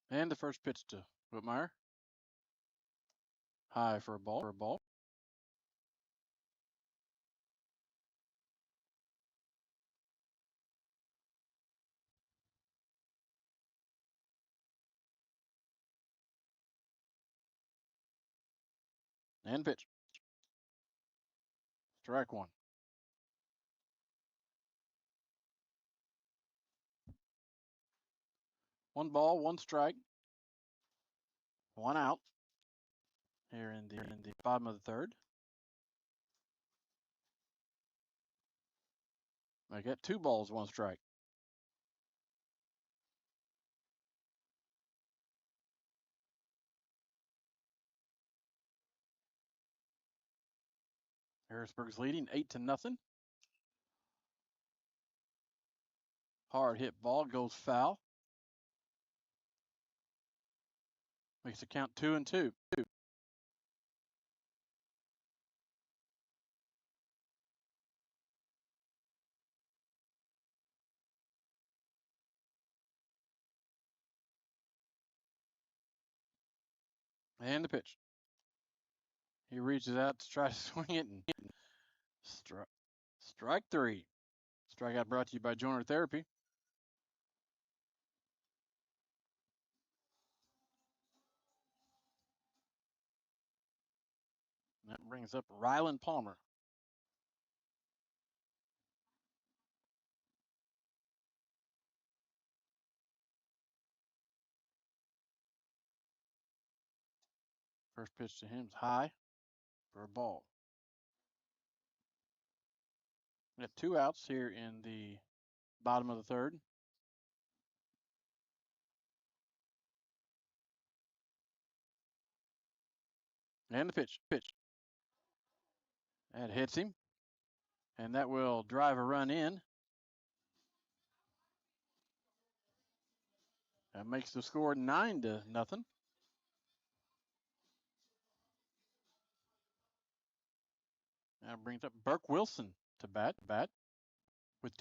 And the first pitch to Whitmire. High for a ball. And pitch. Strike 1. One ball, one strike. 1 out. Here in the bottom of the third. I got 2 balls, 1 strike. Harrisburg's leading 8-0. Hard hit ball goes foul. Makes the count 2-2. And the pitch. He reaches out to try to swing it, and strike three. Strikeout brought to you by Joiner Therapy. That brings up Rylan Palmer. First pitch to him is high for a ball. We have 2 outs here in the bottom of the third. And the pitch. That hits him. And that will drive a run in. That makes the score 9-0. That brings up Burke Wilson to bat with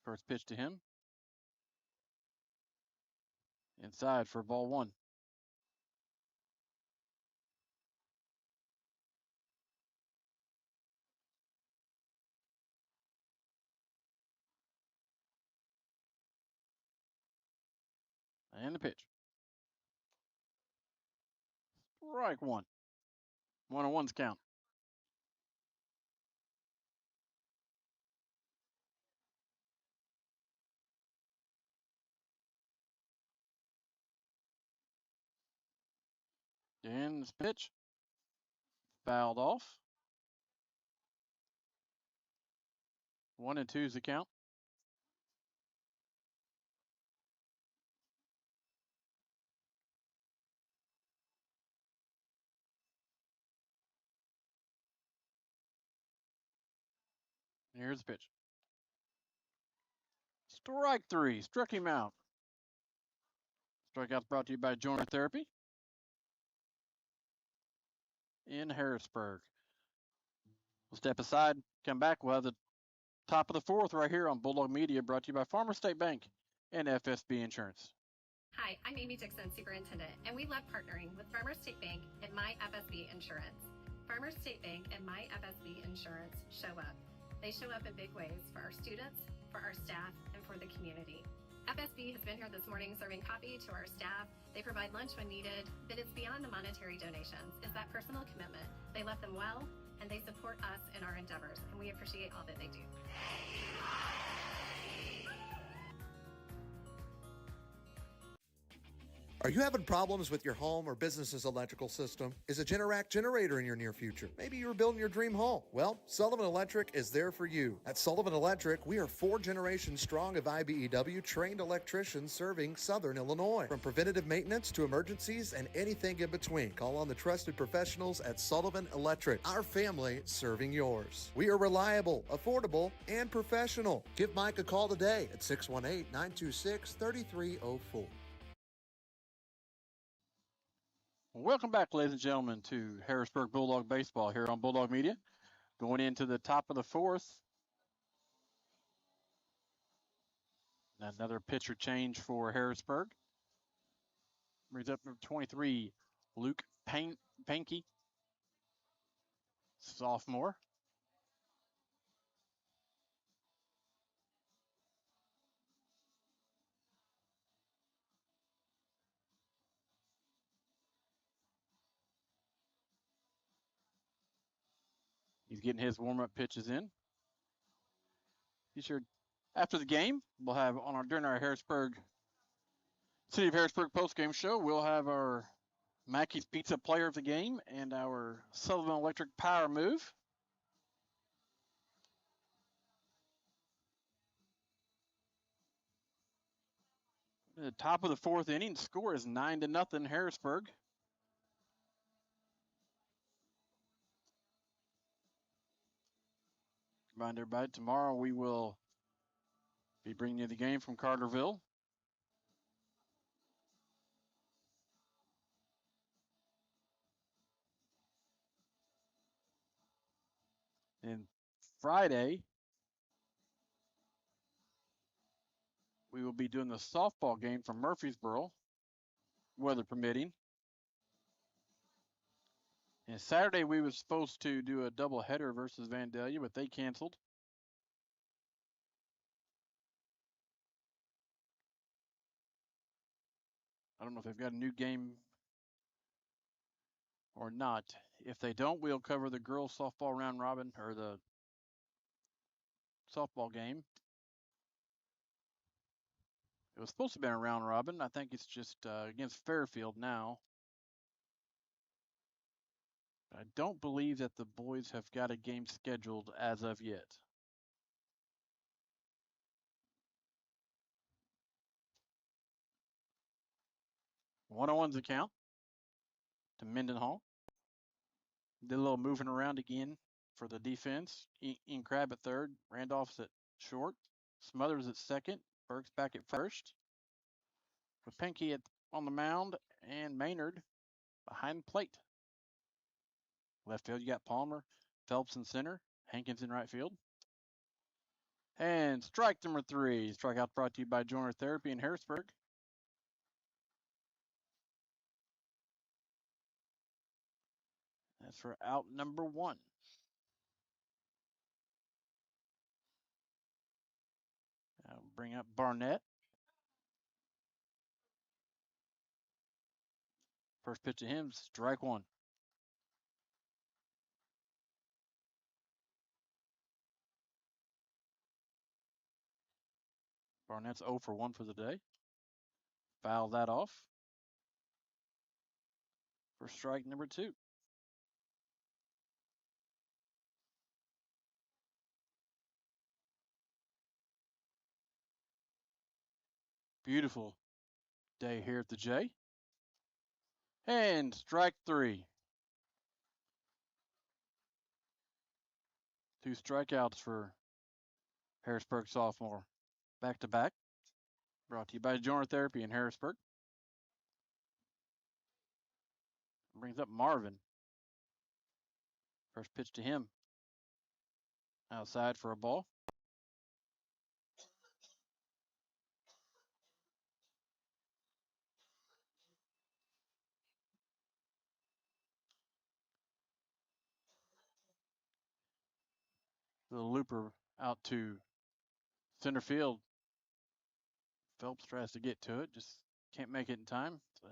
first pitch to him. Inside for ball 1. And the pitch. Strike 1. 1-1's count. And this pitch. Fouled off. 1-2's the count. Here's the pitch. Strike 3. Struck him out. Strikeouts brought to you by Joiner Therapy in Harrisburg. We'll step aside, come back. We'll have the top of the fourth right here on Bulldog Media, brought to you by Farmer State Bank and FSB Insurance. Hi, I'm Amy Dixon, Superintendent, and we love partnering with Farmer State Bank and My FSB Insurance. Farmer State Bank and My FSB Insurance show up. They show up in big ways for our students, for our staff, and for the community. FSB has been here this morning serving coffee to our staff. They provide lunch when needed, but it's beyond the monetary donations. It's that personal commitment. They love them well, and they support us in our endeavors, and we appreciate all that they do. Are you having problems with your home or business's electrical system? Is a Generac generator in your near future? Maybe you're building your dream home. Well, Sullivan Electric is there for you. At Sullivan Electric, we are 4 generations strong of IBEW trained electricians serving Southern Illinois. From preventative maintenance to emergencies and anything in between, call on the trusted professionals at Sullivan Electric, our family serving yours. We are reliable, affordable, and professional. Give Mike a call today at 618-926-3304. Welcome back, ladies and gentlemen, to Harrisburg Bulldog Baseball here on Bulldog Media. Going into the top of the fourth. Another pitcher change for Harrisburg. Brings up number 23, Luke Pankey, sophomore. He's getting his warm-up pitches in. Be sure after the game, we'll have during our City of Harrisburg postgame show, we'll have our Mackey's Pizza Player of the Game and our Sullivan Electric Power Move. The top of the fourth inning, score is 9-0 Harrisburg. Remind everybody, tomorrow we will be bringing you the game from Carterville. And Friday, we will be doing the softball game from Murfreesboro, weather permitting. And Saturday we were supposed to do a doubleheader versus Vandalia, but they canceled. I don't know if they've got a new game or not. If they don't, we'll cover the girls softball round robin or the softball game. It was supposed to be a round robin. I think it's just against Fairfield now. I don't believe that the boys have got a game scheduled as of yet. One-on-one's the count to Mendenhall. Did a little moving around again for the defense. Ian Crab at third. Randolph's at short. Smothers at second. Burke's back at first. With Pinky on the mound and Maynard behind the plate. Left field, you got Palmer, Phelps in center, Hankins in right field. And strike number 3. Strikeout brought to you by Joiner Therapy in Harrisburg. That's for out number 1. I'll bring up Barnett. First pitch to him, strike 1. Barnett's 0 for 1 for the day. Foul that off for strike number 2. Beautiful day here at the J. And strike 3. 2 strikeouts for Harrisburg sophomore. Back to back. Brought to you by Joiner Therapy in Harrisburg. Brings up Marvin. First pitch to him. Outside for a ball. The looper out to center field. Phelps tries to get to it, just can't make it in time. So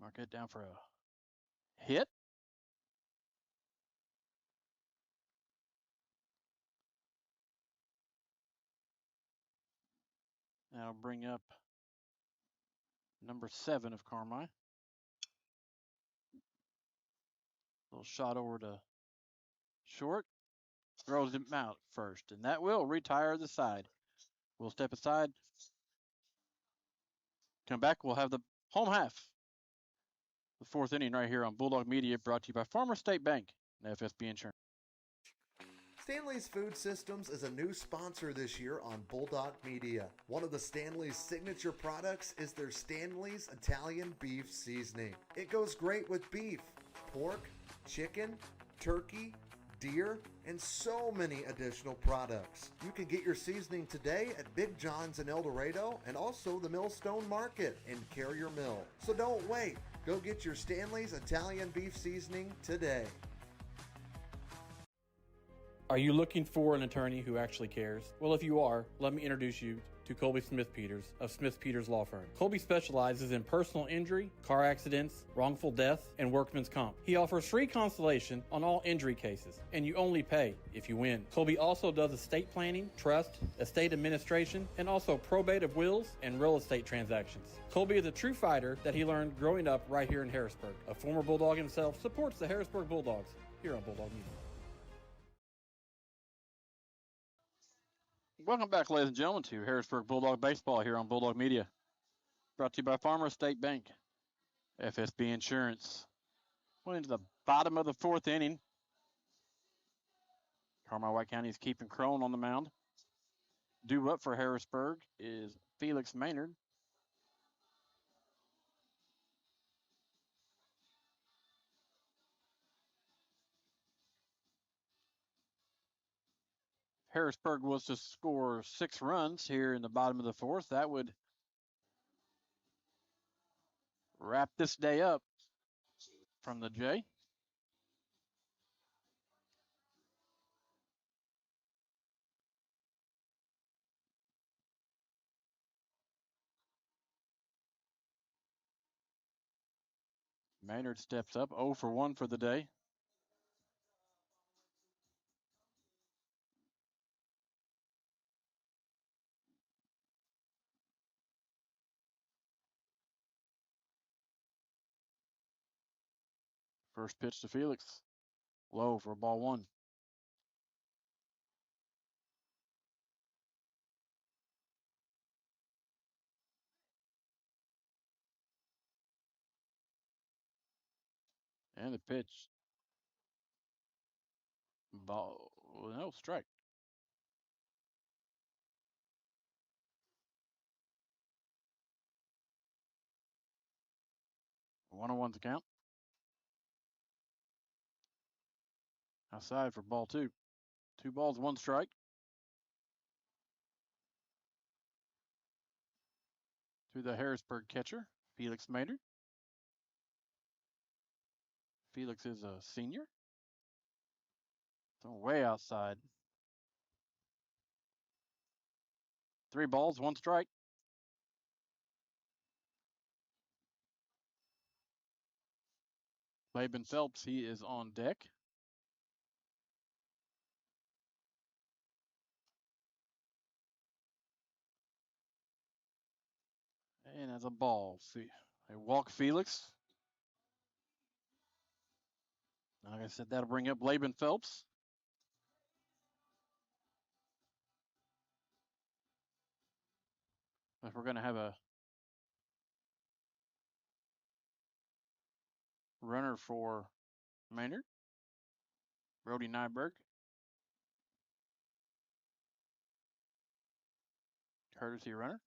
mark it down for a hit. That'll bring up number 7 of Carmi. Little shot over to short. Throws him out first, and that will retire the side. We'll step aside. Come back. We'll have the home half. The 4th inning right here on Bulldog Media, brought to you by Farmers State Bank and FSB Insurance. Stanley's Food Systems is a new sponsor this year on Bulldog Media. One of the Stanley's signature products is their Stanley's Italian Beef Seasoning. It goes great with beef, pork, chicken, turkey, deer, and so many additional products. You can get your seasoning today at Big John's in El Dorado and also the Millstone Market in Carrier Mill. So don't wait. Go get your Stanley's Italian Beef Seasoning today. Are you looking for an attorney who actually cares? Well, if you are, let me introduce you to Colby Smith-Peters of Smith-Peters Law Firm. Colby specializes in personal injury, car accidents, wrongful death, and workman's comp. He offers free consultation on all injury cases, and you only pay if you win. Colby also does estate planning, trust, estate administration, and also probate of wills and real estate transactions. Colby is a true fighter that he learned growing up right here in Harrisburg. A former Bulldog himself, supports the Harrisburg Bulldogs here on Bulldog Media. Welcome back, ladies and gentlemen, to Harrisburg Bulldog Baseball here on Bulldog Media. Brought to you by Farmers State Bank, FSB Insurance. Went into the bottom of the 4th inning. Carmi-White County is keeping Crone on the mound. Due up for Harrisburg is Felix Maynard. Harrisburg was to score 6 runs here in the bottom of the 4th, that would wrap this day up from the J. Maynard steps up, 0 for 1 for the day. First pitch to Felix, low for ball 1. And the pitch. Ball, no, strike. 1-1 to count. Outside for ball 2. 2 balls, 1 strike. To the Harrisburg catcher, Felix Maynard. Felix is a senior. So way outside. 3 balls, 1 strike. Laban Phelps, he is on deck. And as a ball, see, they walk Felix. Like I said, that'll bring up Laban Phelps. If we're going to have a runner for Maynard, Brody Nyberg, courtesy runner.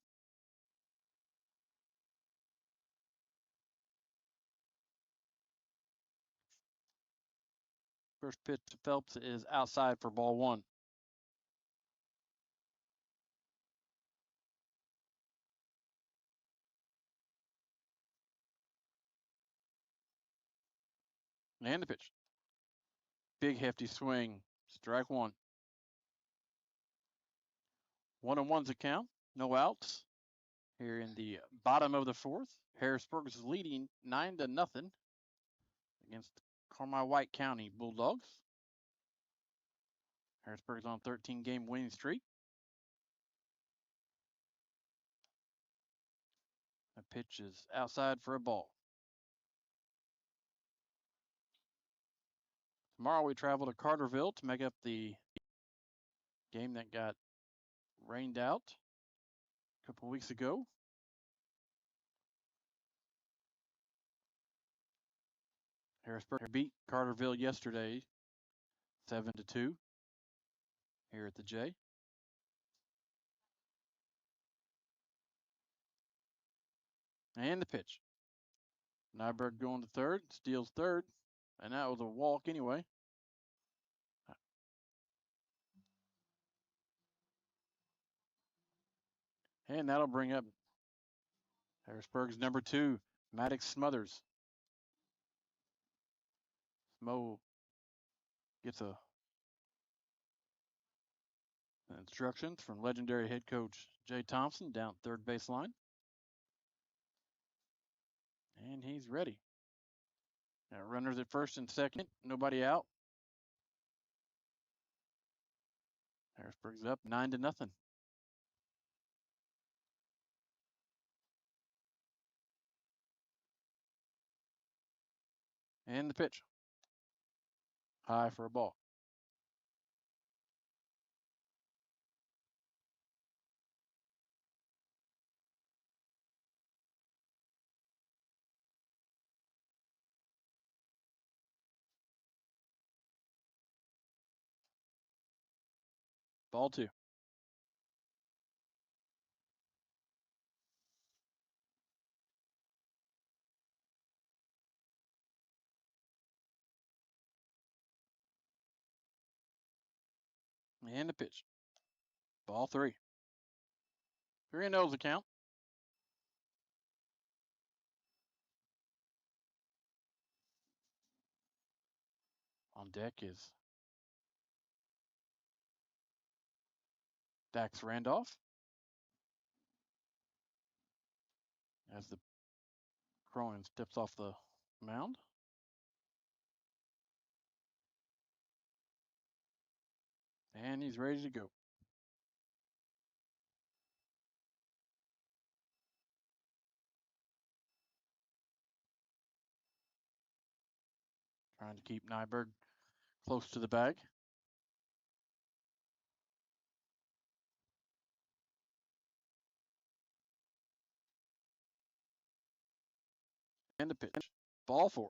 First pitch to Phelps is outside for ball 1. And the pitch. Big hefty swing, strike 1. 1-1's a count, no outs. Here in the bottom of the 4th, Harrisburg is leading 9-0 against Carmi White County Bulldogs. Harrisburg is on a 13-game winning streak. The pitch is outside for a ball. Tomorrow we travel to Carterville to make up the game that got rained out a couple weeks ago. Harrisburg beat Carterville yesterday 7-2 here at the J. And the pitch. Nyberg going to third, steals third, and that was a walk anyway. And that'll bring up Harrisburg's number 2, Maddox Smothers. Smo gets instructions from legendary head coach Jay Thompson down third baseline. And he's ready. Now runners at first and second, nobody out. Harrisburg's up 9-0. And the pitch. High for a ball. Ball 2. And the pitch. Ball 3. 3-0 the count. On deck is Dax Randolph. As the Cronin steps off the mound. And he's ready to go. Trying to keep Nyberg close to the bag. And the pitch. Ball 4.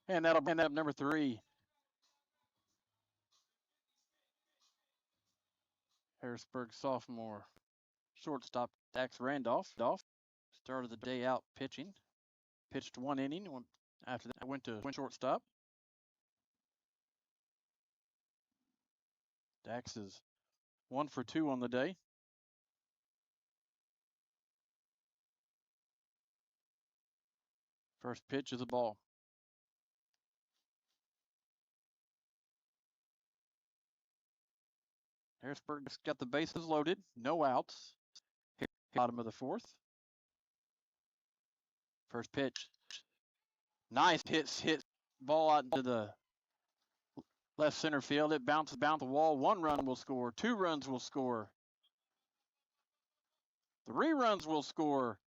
And that'll end up number 3. Harrisburg sophomore shortstop Dax Randolph. Started the day out pitching. Pitched 1 inning. After that, I went shortstop. Dax is 1 for 2 on the day. First pitch is a ball. Harrisburg's got the bases loaded. No outs. Here, bottom of the 4th. First pitch. Nice hit ball out into the left center field. It bounces the wall. 1 run will score. 2 runs will score. 3 runs will score.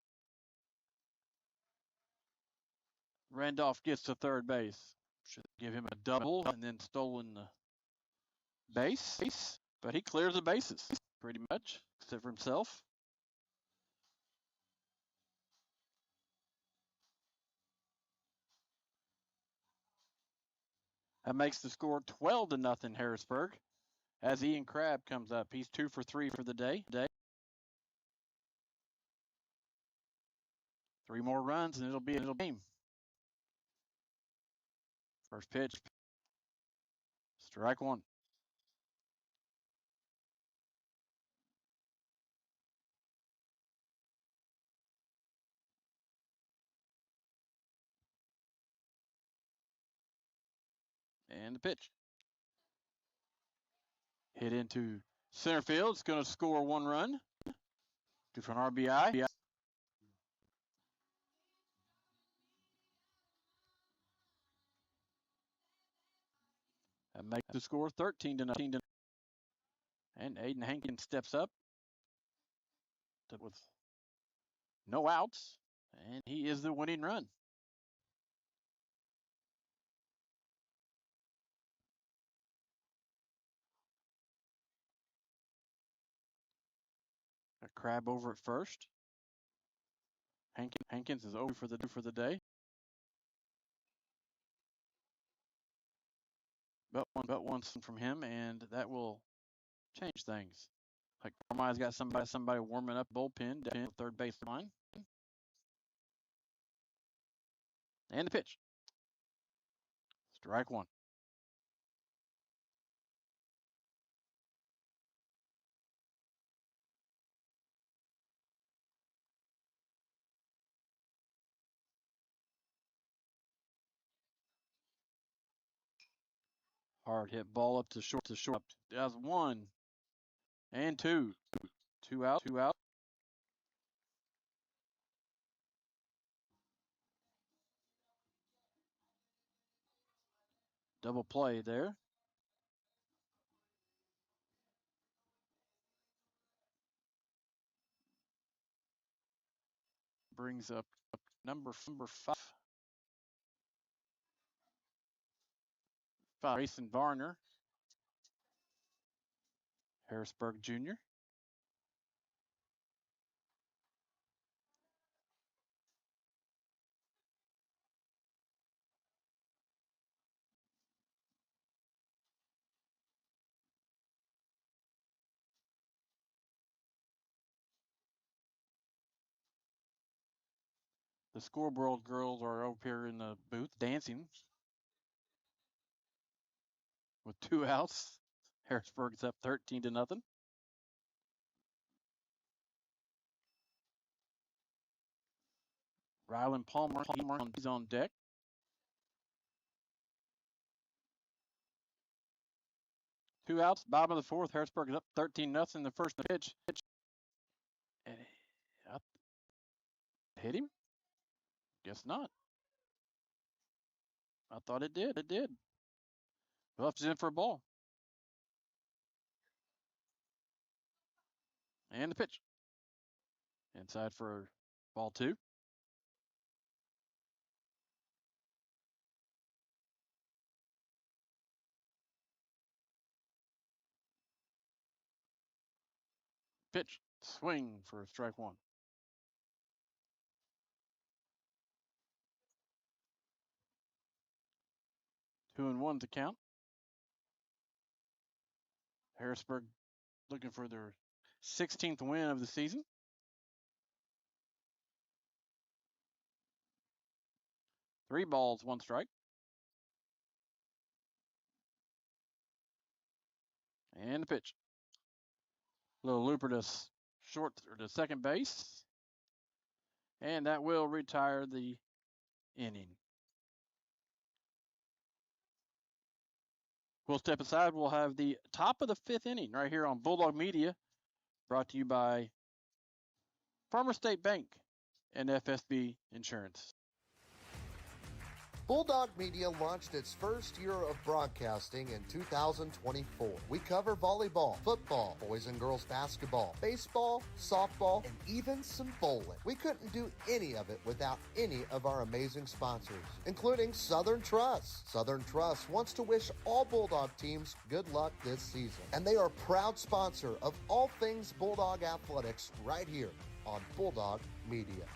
Randolph gets to third base. Should give him a double and then stolen the base. But he clears the bases pretty much, except for himself. That makes the score 12-0 Harrisburg. As Ian Crabb comes up, he's 2 for 3 for the day. 3 more runs and it'll be a game. First pitch. Strike 1. And the pitch. Hit into center field. It's going to score 1 run. Good for an RBI. That makes the score 13-0. And Aiden Hankins steps up with no outs. And he is the winning run. A Crab over at first. Hankins is over for the day. But one from him, and that will change things. Like Carmi's got somebody warming up bullpen down the third base line. And the pitch. Strike 1. Hard hit ball up to short. That's 1 and 2. 2 out. Double play there. Brings up number 5. Grayson Varner. Harrisburg Jr. The scoreboard girls are up here in the booth dancing with 2 outs. Harrisburg is up 13-0. Rylan Palmer, he's on deck. Two outs, bottom of the fourth. Harrisburg is up 13-0. The first pitch. And hit him? Guess not. I thought it did. It did. Left is in for a ball. And the pitch. Inside for ball 2. Pitch. Swing for strike 1. Two and 1 to count. Harrisburg looking for their 16th win of the season. Three balls, 1 strike. And the pitch. Little looper to short or to second base. And that will retire the inning. We'll step aside. We'll have the top of the 5th inning right here on Bulldog Media, brought to you by Farmer State Bank and FSB Insurance. Bulldog Media launched its first year of broadcasting in 2024. We cover volleyball, football, boys and girls basketball, baseball, softball, and even some bowling. We couldn't do any of it without any of our amazing sponsors, including Southern Trust. Southern Trust wants to wish all Bulldog teams good luck this season, and they are a proud sponsor of all things Bulldog athletics right here on Bulldog Media.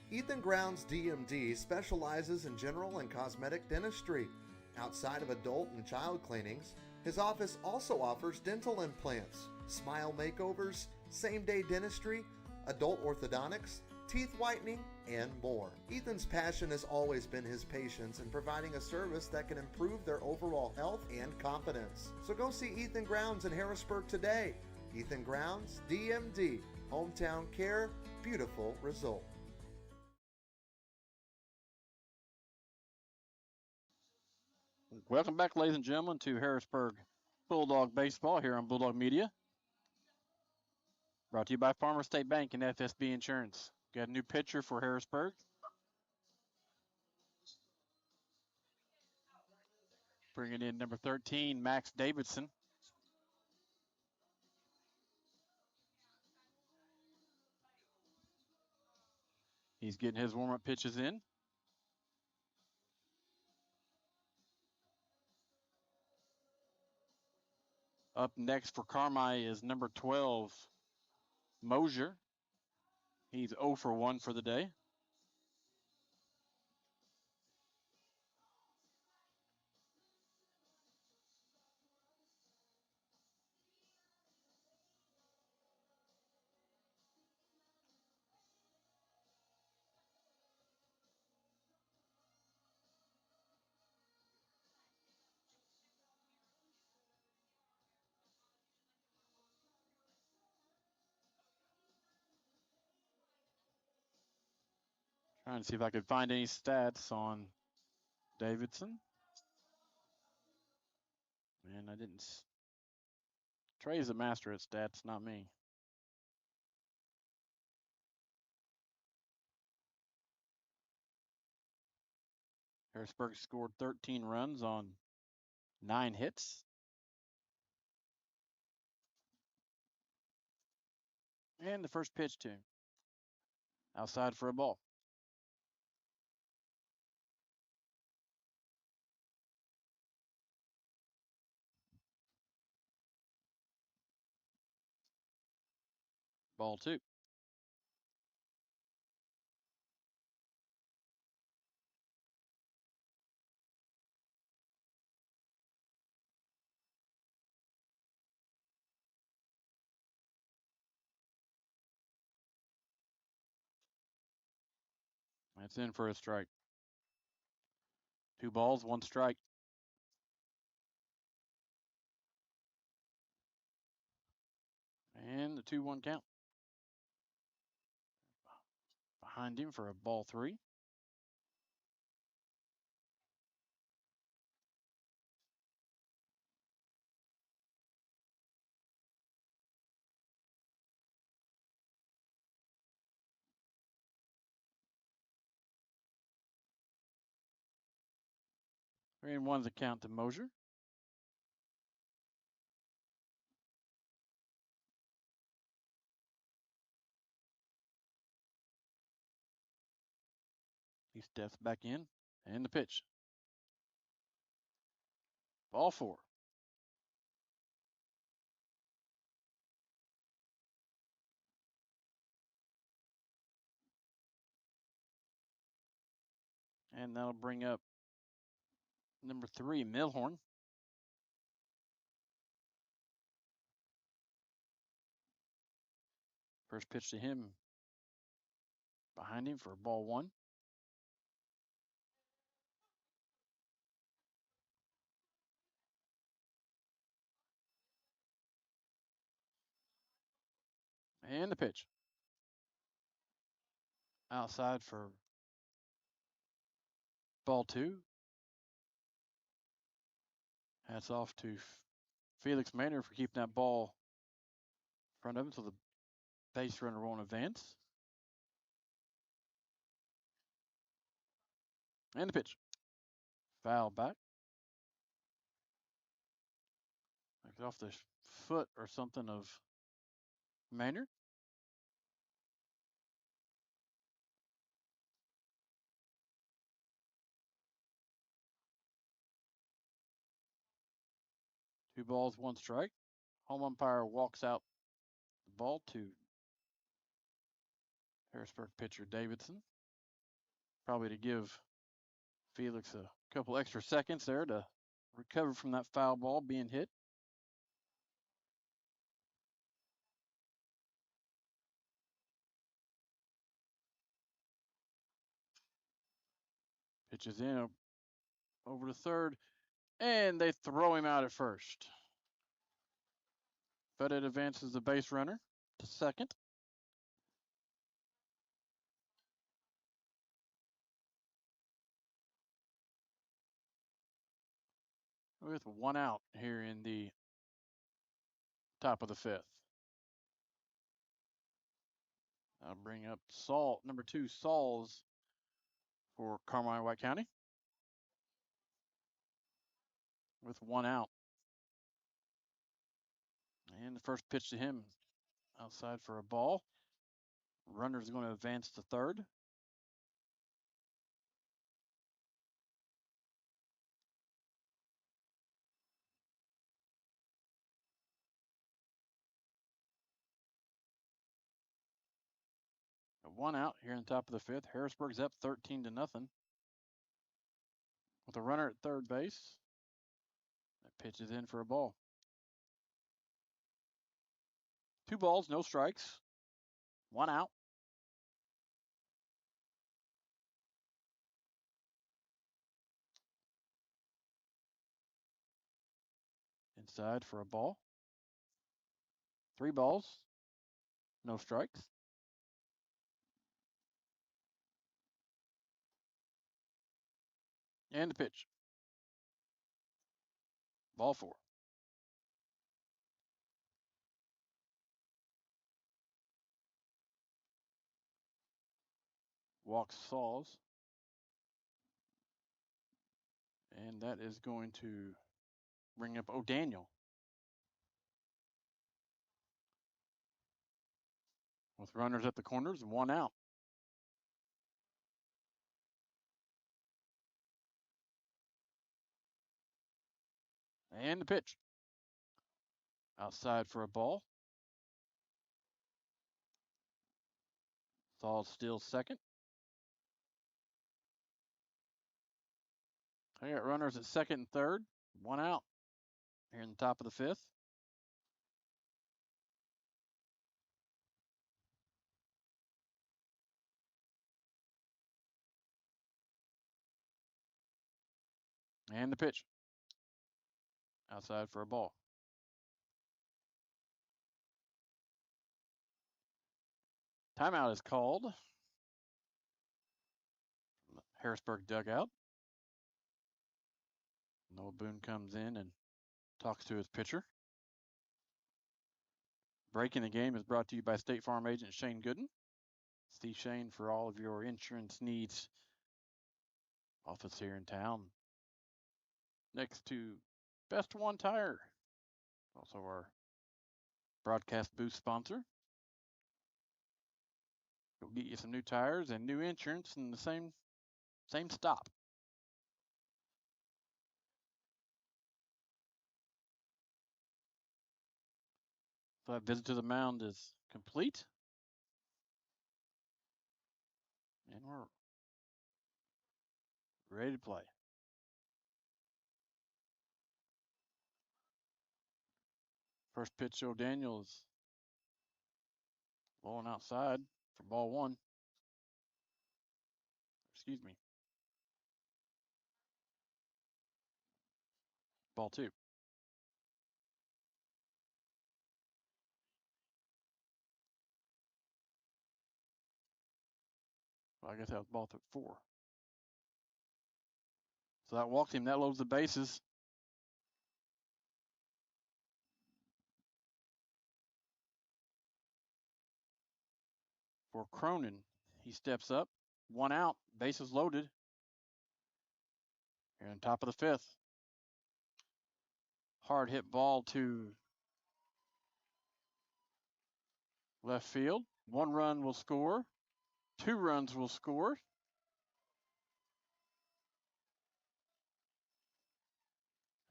Ethan Grounds DMD specializes in general and cosmetic dentistry. Outside of adult and child cleanings, his office also offers dental implants, smile makeovers, same-day dentistry, adult orthodontics, teeth whitening, and more. Ethan's passion has always been his patients in providing a service that can improve their overall health and confidence. So go see Ethan Grounds in Harrisburg today. Ethan Grounds DMD, hometown care, beautiful result. Welcome back, ladies and gentlemen, to Harrisburg Bulldog Baseball here on Bulldog Media. Brought to you by Farmer State Bank and FSB Insurance. Got a new pitcher for Harrisburg. Bringing in number 13, Max Davidson. He's getting his warm-up pitches in. Up next for Carmi is number 12, Mosier. He's 0 for 1 for the day. Trying to see if I could find any stats on Davidson. And I didn't. Trey's a master at stats, not me. Harrisburg scored 13 runs on 9 hits. And the first pitch to him. Outside for a ball. Ball 2. That's in for a strike. 2 balls, 1 strike. And the 2-1 count. Behind him for a ball 3. Three and one's the count to Mosier. He steps back in, and the pitch. Ball 4. And that'll bring up number 3, Milhorn. First pitch to him behind him for ball 1. And the pitch. Outside for ball 2. Hats off to Felix Maynard for keeping that ball in front of him so the base runner won't advance. And the pitch. Foul back. Like off the foot or something of Maynard. Two balls, 1 strike. Home umpire walks out the ball to Harrisburg pitcher Davidson. Probably to give Felix a couple extra seconds there to recover from that foul ball being hit. Pitches in over to third, and they throw him out at first. But it advances the base runner to second. With 1 out here in the top of the 5th. I'll bring up number 2, Sauls for Carmi White County. With 1 out. And the first pitch to him outside for a ball. Runner's going to advance to third. A 1 out here in the top of the 5th. Harrisburg's up 13-0. With a runner at third base. That pitch is in for a ball. 2 balls, no strikes. 1 out. Inside for a ball. 3 balls, no strikes. And the pitch. Ball 4. Walks Sauls. And that is going to bring up O'Daniel. With runners at the corners, 1 out. And the pitch. Outside for a ball. Sauls still second. I got runners at second and third. 1 out here in the top of the 5th. And the pitch. Outside for a ball. Timeout is called. Harrisburg dugout. Noah Boone comes in and talks to his pitcher. Breaking the Game is brought to you by State Farm agent Shane Gooden. See Shane for all of your insurance needs. Office here in town. Next to Best One Tire. Also our broadcast booth sponsor. Go get you some new tires and new insurance in the same stop. So that visit to the mound is complete. And we're ready to play. First pitch, Joe Daniels blowing outside for ball one. Excuse me. Ball two. Well, I guess that was ball four. So that walks him. That loads the bases. For Cronin, he steps up. One out. Bases loaded. Here on top of the fifth. Hard hit ball to left field. 1 run will score. 2 runs will score.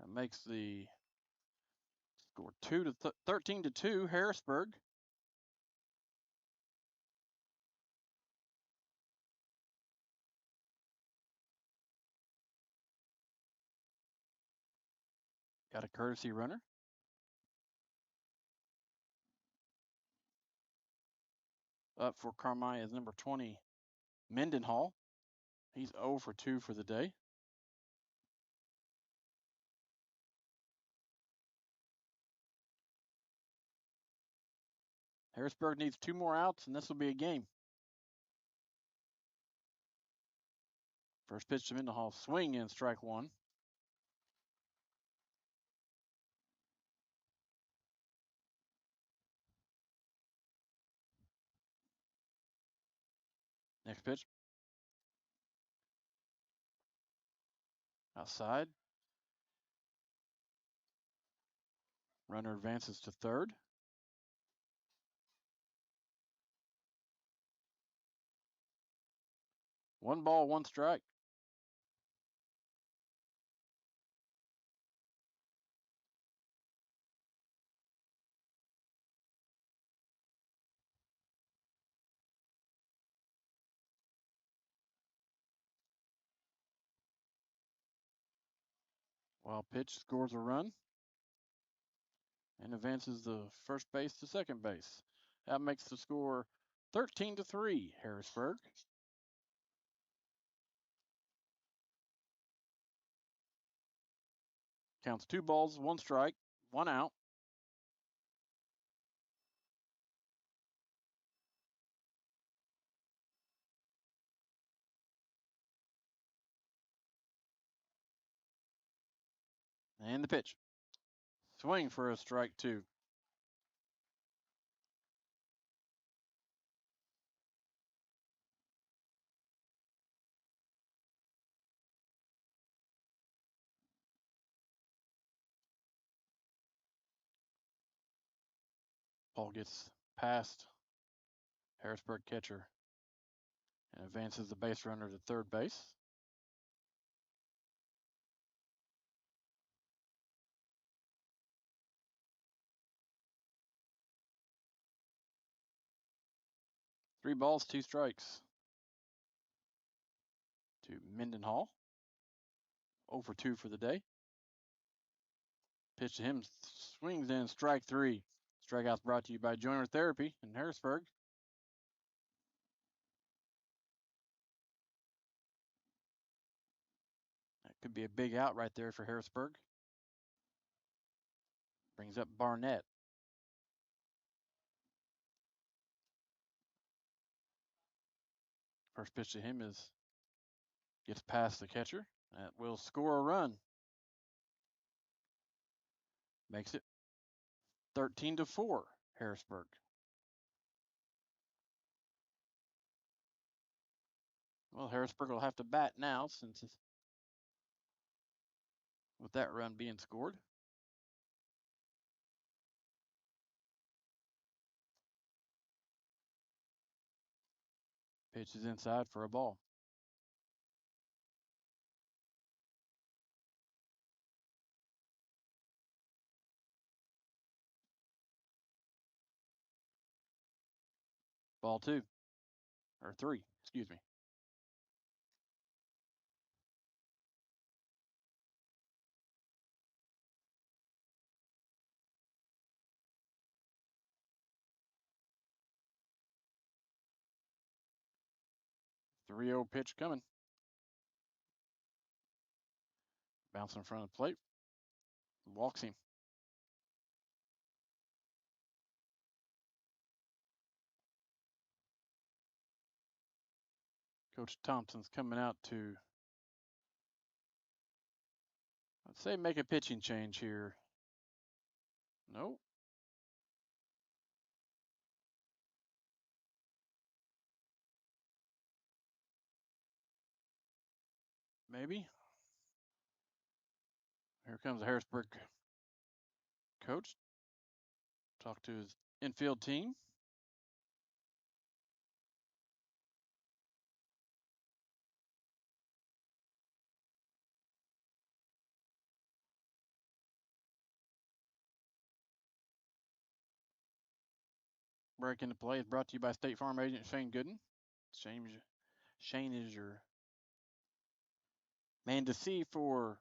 That makes the score 13-2 Harrisburg. Got a courtesy runner. Up for Carmi is number 20, Mendenhall. He's 0 for 2 for the day. Harrisburg needs 2 more outs, and this will be a game. First pitch to Mendenhall, swing and strike 1. Next pitch. Outside. Runner advances to third. One ball, 1 strike. Wild pitch scores a run and advances the first base to second base. That makes the score 13-3 Harrisburg. Counts 2 balls, 1 strike, 1 out. And the pitch. Swing for a strike 2. Ball gets past Harrisburg catcher and advances the base runner to third base. Three balls, 2 strikes to Mendenhall. 0 for 2 for the day. Pitch to him, swings in, strike 3. Strikeouts brought to you by Joiner Therapy in Harrisburg. That Could be a big out right there for Harrisburg. Brings up Barnett. First pitch to him gets past the catcher. That will score a run. Makes it 13-4, Harrisburg. Well, Harrisburg will have to bat now since with that run being scored. Pitch is inside for a ball. Ball 2. Or 3, excuse me. The 3-0 pitch coming. Bounce in front of the plate. Walks him. Coach Thompson's coming out to, I'd say, make a pitching change here. Nope. Maybe. Here comes the Harrisburg coach. Talk to his infield team. Break into play is brought to you by State Farm agent Shane Gooden. Shane is your man to see for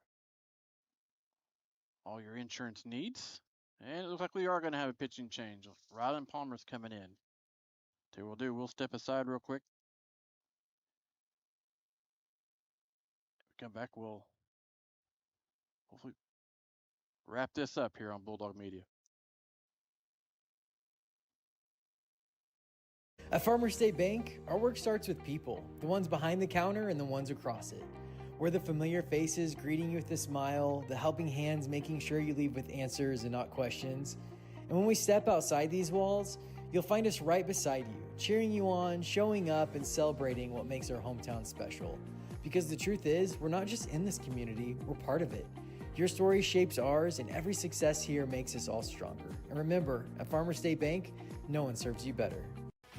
all your insurance needs. And it looks like we are going to have a pitching change. Rylan Palmer's coming in. So we'll step aside real quick. Come back, we'll hopefully wrap this up here on Bulldog Media. At Farmer State Bank, our work starts with people, the ones behind the counter and the ones across it. We're the familiar faces greeting you with a smile, the helping hands making sure you leave with answers and not questions. And when we step outside these walls, you'll find us right beside you, cheering you on, showing up, and celebrating what makes our hometown special. Because the truth is, we're not just in this community, we're part of it. Your story shapes ours, and every success here makes us all stronger. And remember, at Farmer State Bank, no one serves you better.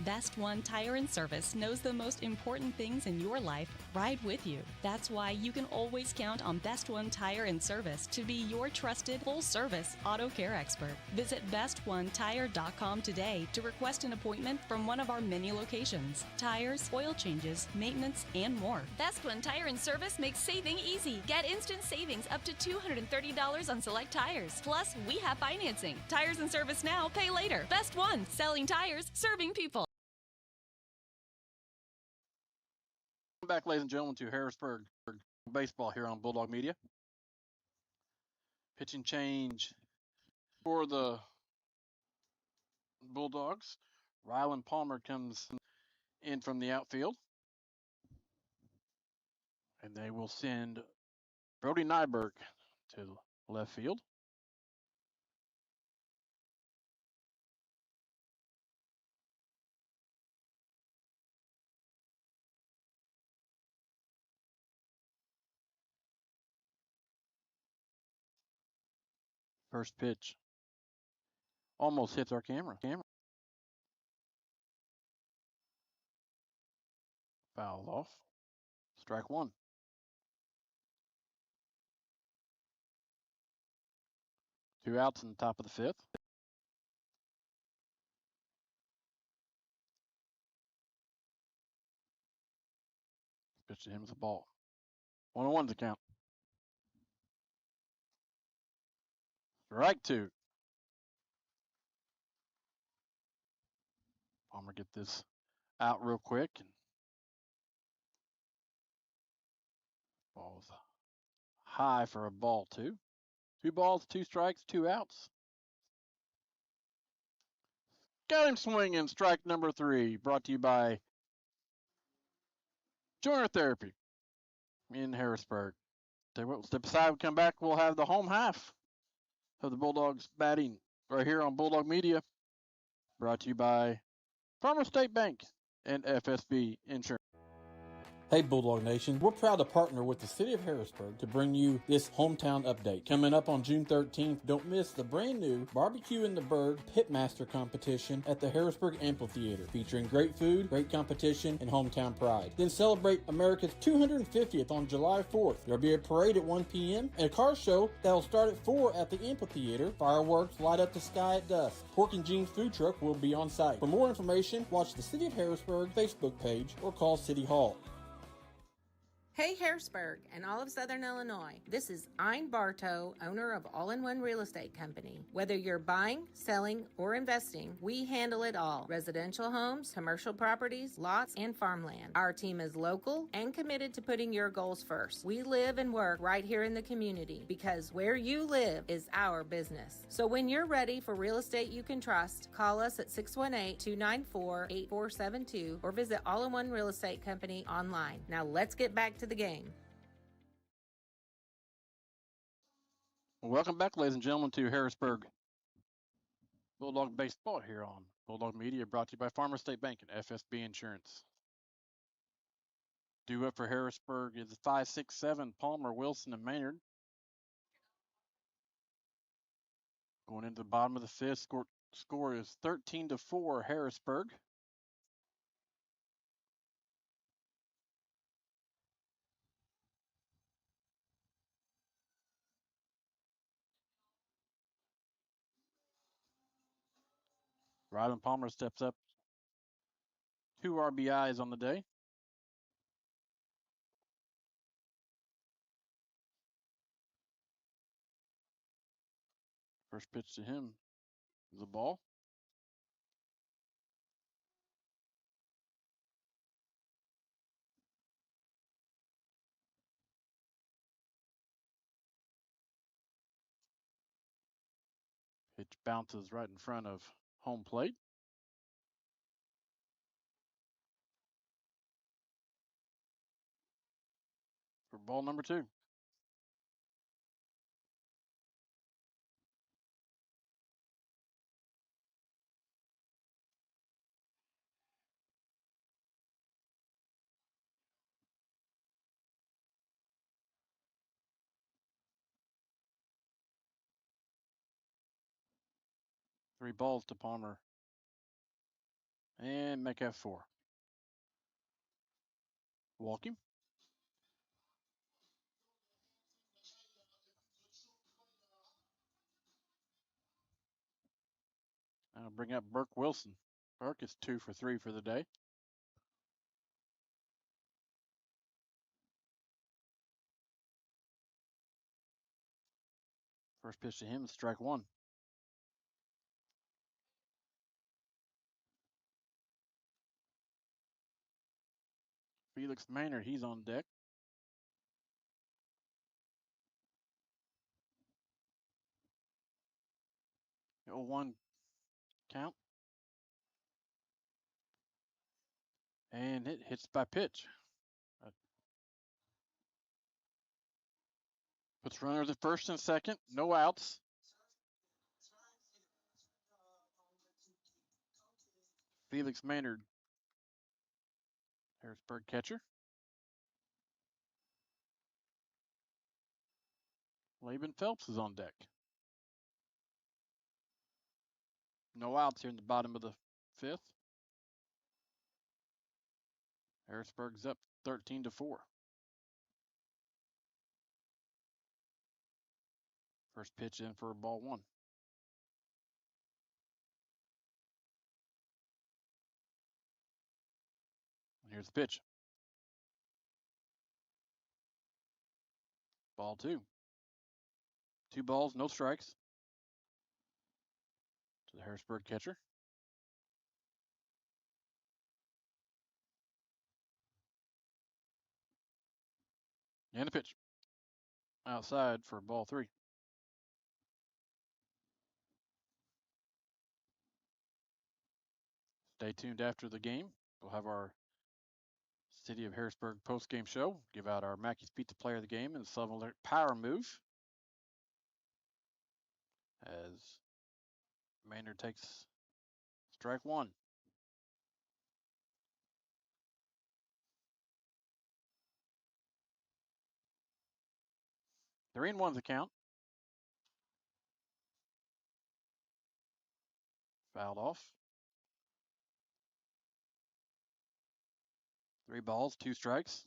Best One Tire and Service knows the most important things in your life ride with you. That's why you can always count on Best One Tire and Service to be your trusted full-service auto care expert. Visit bestonetire.com today to request an appointment from one of our many locations. Tires, oil changes, maintenance, and more. Best One Tire and Service makes saving easy. Get instant savings up to $230 on select tires. Plus, we have financing. Tires and Service now, pay later. Best One, selling tires, serving people. Welcome back, ladies and gentlemen, to Harrisburg baseball here on Bulldog Media. Pitching change for the Bulldogs. Rylan Palmer comes in from the outfield. And they will send Brody Nyberg to left field. First pitch almost hits our camera. Fouled off. Strike one. Two outs in the top of the fifth. Pitch to him with the ball. 1-1's the count. Strike two. Palmer get this out real quick. And ball's high for a ball two. 2 balls, 2 strikes, 2 outs. Got him swinging, strike number 3, brought to you by Joiner Therapy in Harrisburg. Step aside, we come back, we'll have the home half of the Bulldogs batting right here on Bulldog Media, brought to you by Farmer State Bank and FSB Insurance. Hey Bulldog Nation, we're proud to partner with the City of Harrisburg to bring you this hometown update. Coming up on June 13th, don't miss the brand new Barbecue in the Bird Pitmaster competition at the Harrisburg Amphitheater, featuring great food, great competition, and hometown pride. Then celebrate America's 250th on July 4th. There'll be a parade at 1 p.m. and a car show that'll start at 4 at the amphitheater. Fireworks light up the sky at dusk. Pork and Jeans food truck will be on site. For more information, watch the City of Harrisburg Facebook page or call City Hall. Hey Harrisburg and all of Southern Illinois, this is Ein Bartow, owner of All-in-One Real Estate Company. Whether you're buying, selling, or investing, we handle it all. Residential homes, commercial properties, lots, and farmland. Our team is local and committed to putting your goals first. We live and work right here in the community because where you live is our business. So when you're ready for real estate you can trust, call us at 618-294-8472 or visit All-in-One Real Estate Company online. Now let's get back to the game. Welcome back, ladies and gentlemen, to Harrisburg Bulldog Baseball here on Bulldog Media, brought to you by Farmer State Bank and FSB Insurance. Due up for Harrisburg is 5-6-7, Palmer, Wilson, and Maynard. Going into the bottom of the fifth, score is 13-4 Harrisburg. Rylan Palmer steps up. 2 RBIs on the day. First pitch to him is a ball. Pitch bounces right in front of home plate. For ball number 2. Three balls to Palmer. And Metcalf 4. Walk him. I'll bring up Burke Wilson. Burke is 2 for 3 for the day. First pitch to him is strike 1. Felix Maynard, he's on deck. 0-1 count. And it hits by pitch. Puts runners at first and second. No outs. Felix Maynard, Harrisburg catcher. Laban Phelps is on deck. No outs here in the bottom of the fifth. Harrisburg's up 13-4. First pitch in for ball 1. Here's the pitch. Ball 2. 2 balls, no strikes. To the Harrisburg catcher. And the pitch. outside for ball 3. Stay tuned after the game. We'll have our City of Harrisburg post-game show, give out our Mackey's Pizza Player of the Game and the Southern Alert Power Move as Maynard takes strike 1. Three and 1's the count. Fouled off. 3 balls, 2 strikes.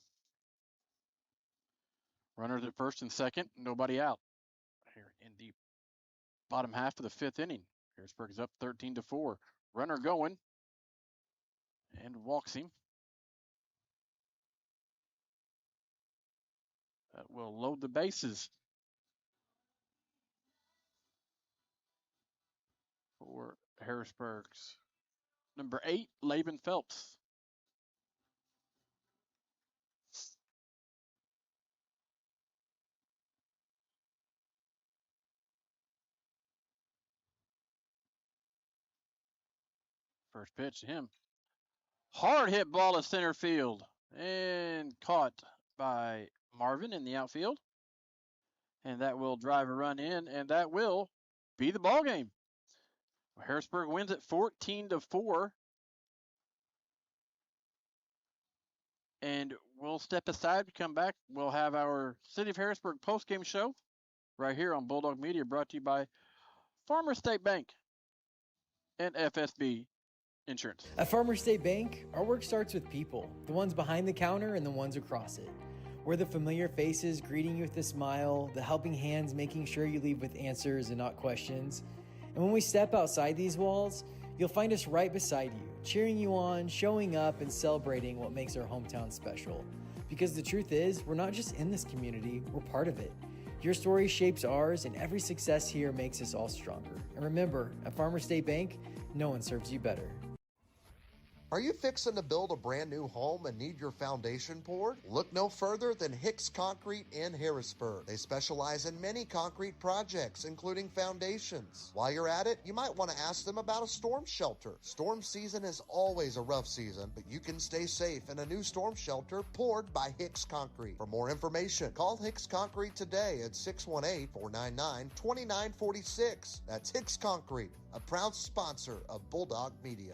Runners at first and second, nobody out here in the bottom half of the 5th inning. Harrisburg is up 13-4. Runner going and walks him. That will load the bases for Harrisburg's number 8, Laban Phelps. First pitch to him. Hard hit ball to center field and caught by Marvin in the outfield. And that will drive a run in, and that will be the ball game. Harrisburg wins it 14-4. And we'll step aside, come back. We'll have our City of Harrisburg post-game show right here on Bulldog Media, brought to you by Farmers State Bank and FSB Insurance. At Farmers State Bank, our work starts with people, the ones behind the counter and the ones across it. We're the familiar faces greeting you with a smile, the helping hands making sure you leave with answers and not questions. And when we step outside these walls, you'll find us right beside you, cheering you on, showing up, and celebrating what makes our hometown special. Because the truth is, we're not just in this community, we're part of it. Your story shapes ours, and every success here makes us all stronger. And remember, at Farmers State Bank, no one serves you better. Are you fixing to build a brand new home and need your foundation poured? Look no further than Hicks Concrete in Harrisburg. They specialize in many concrete projects, including foundations. While you're at it, you might want to ask them about a storm shelter. Storm season is always a rough season, but you can stay safe in a new storm shelter poured by Hicks Concrete. For more information, call Hicks Concrete today at 618-499-2946. That's Hicks Concrete, a proud sponsor of Bulldog Media.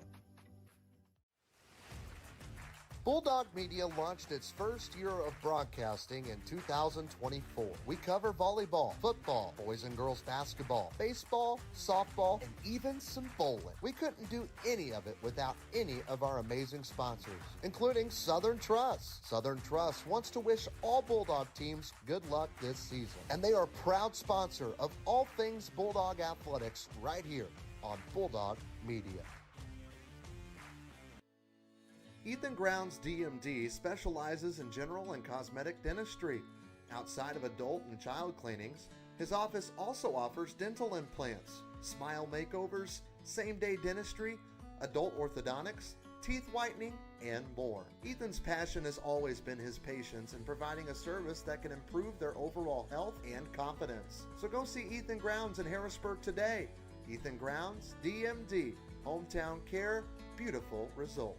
Bulldog Media launched its first year of broadcasting in 2024. We cover volleyball, football, boys and girls basketball, baseball, softball, and even some bowling. We couldn't do any of it without any of our amazing sponsors, including Southern Trust. Southern Trust wants to wish all Bulldog teams good luck this season, and they are a proud sponsor of all things Bulldog athletics right here on Bulldog Media. Ethan Grounds DMD specializes in general and cosmetic dentistry. Outside of adult and child cleanings, his office also offers dental implants, smile makeovers, same-day dentistry, adult orthodontics, teeth whitening, and more. Ethan's passion has always been his patients in providing a service that can improve their overall health and confidence. So go see Ethan Grounds in Harrisburg today. Ethan Grounds DMD, hometown care, beautiful result.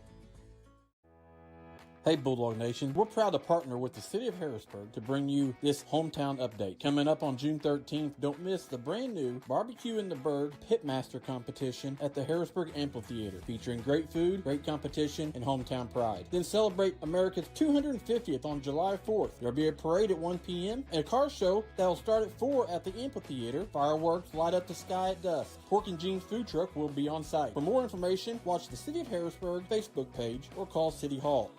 Hey Bulldog Nation, we're proud to partner with the City of Harrisburg to bring you this hometown update. Coming up on June 13th, don't miss the brand new Barbecue in the Bird Pitmaster competition at the Harrisburg Amphitheater, featuring great food, great competition, and hometown pride. Then celebrate America's 250th on July 4th. There'll be a parade at 1 p.m. and a car show that'll start at 4 at the amphitheater. Fireworks light up the sky at dusk. Pork and Jeans food truck will be on site. For more information, watch the City of Harrisburg Facebook page or call City Hall.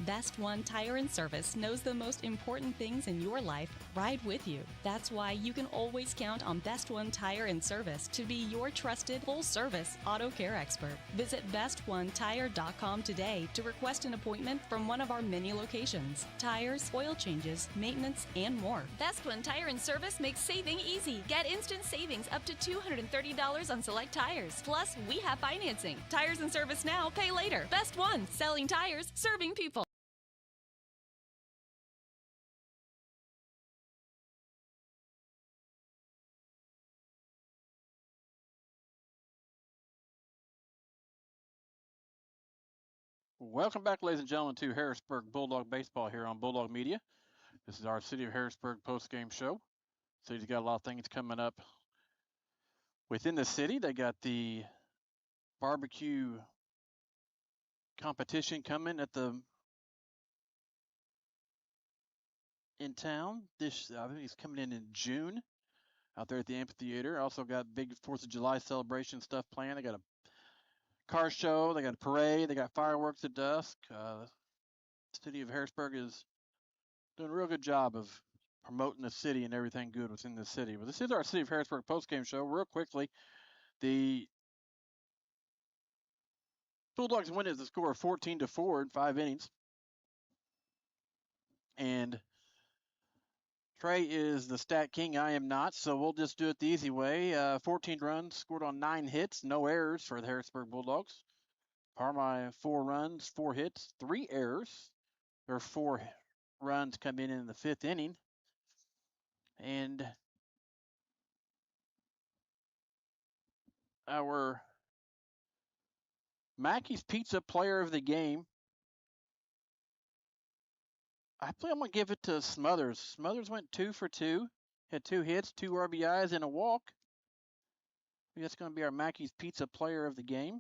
Best One Tire and Service knows the most important things in your life ride with you. That's why you can always count on Best One Tire and Service to be your trusted full-service auto care expert. Visit bestonetire.com today to request an appointment from one of our many locations. Tires, oil changes, maintenance, and more. Best One Tire and Service makes saving easy. Get instant savings up to $230 on select tires. Plus, we have financing. Tires and Service now, pay later. Best One, selling tires, serving people. Welcome back, ladies and gentlemen, to Harrisburg Bulldog Baseball here on Bulldog Media. This is our City of Harrisburg postgame show. City's got a lot of things coming up within the city. They got the barbecue competition coming in town. I think it's coming in June out there at the amphitheater. Also got big 4th of July celebration stuff planned. They got a car show, they got a parade, they got fireworks at dusk. The city of Harrisburg is doing a real good job of promoting the city and everything good within the city. But this is our City of Harrisburg postgame show. Real quickly, the Bulldogs win at the score of 14-4 in 5 innings. And Trey is the stat king. I am not, so we'll just do it the easy way. 14 runs scored on 9 hits, no errors for the Harrisburg Bulldogs. Carmi, 4 runs, 4 hits, 3 errors. There are 4 runs come in the 5th inning. And our Mackey's Pizza player of the game, I think I'm going to give it to Smothers. Smothers went 2 for 2, had 2 hits, 2 RBIs, and a walk. I think that's going to be our Mackey's Pizza player of the game.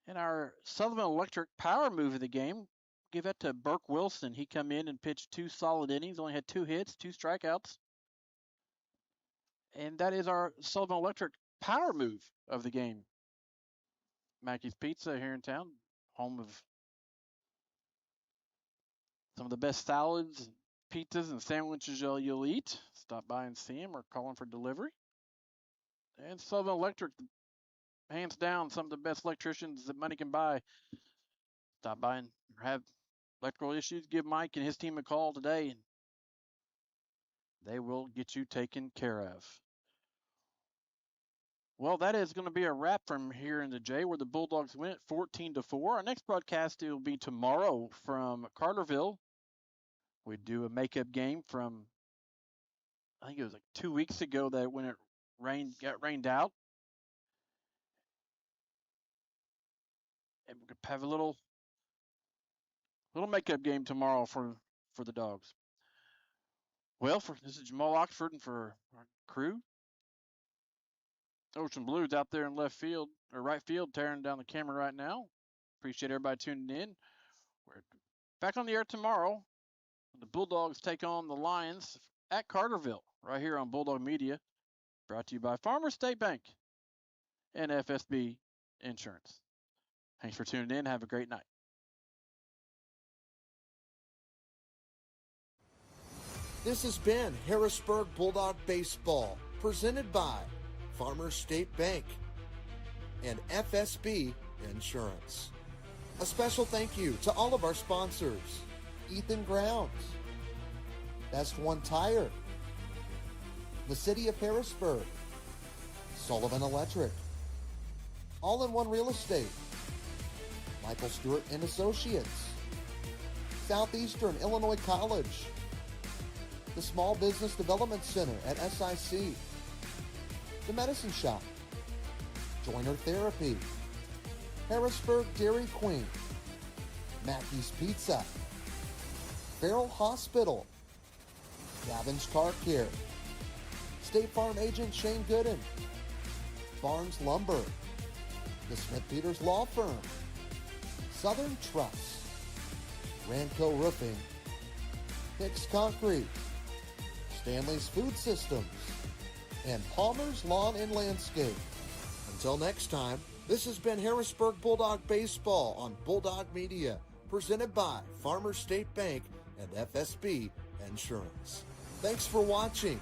And our Sullivan Electric power move of the game, give that to Burke Wilson. He come in and pitched 2 solid innings, only had 2 hits, 2 strikeouts. And that is our Sullivan Electric power move of the game. Mackey's Pizza here in town, home of some of the best salads, pizzas, and sandwiches you'll eat. Stop by and see them or call them for delivery. And Sullivan Electric, hands down, some of the best electricians that money can buy. Stop by and have electrical issues. Give Mike and his team a call today, and they will get you taken care of. Well, that is going to be a wrap from here in the J, where the Bulldogs win at 14-4. Our next broadcast will be tomorrow from Carterville. We do a makeup game from, I think it was like 2 weeks ago that when it got rained out. And we're going to have a little makeup game tomorrow for the Dogs. Well, this is Jamal Oxford, and for our crew, Ocean Blues out there in left field, or right field, tearing down the camera right now. Appreciate everybody tuning in. We're back on the air tomorrow. The Bulldogs take on the Lions at Carterville, right here on Bulldog Media. Brought to you by Farmers State Bank and FSB Insurance. Thanks for tuning in. Have a great night. This has been Harrisburg Bulldog Baseball, presented by Farmers State Bank and FSB Insurance. A special thank you to all of our sponsors: Ethan Grounds, Best One Tire, the City of Harrisburg, Sullivan Electric, All-in-One Real Estate, Michael Stewart and Associates, Southeastern Illinois College, the Small Business Development Center at SIC, the Medicine Shop, Joiner Therapy, Harrisburg Dairy Queen, Mackey's Pizza, Farrell Hospital, Gavin's Car Care, State Farm Agent Shane Gooden, Barnes Lumber, the Smith Peters Law Firm, Southern Trust, Ranco Roofing, Hicks Concrete, Stanley's Food Systems, and Palmer's Lawn and Landscape. Until next time, this has been Harrisburg Bulldog Baseball on Bulldog Media, presented by Farmers State Bank and FSB Insurance. Thanks for watching.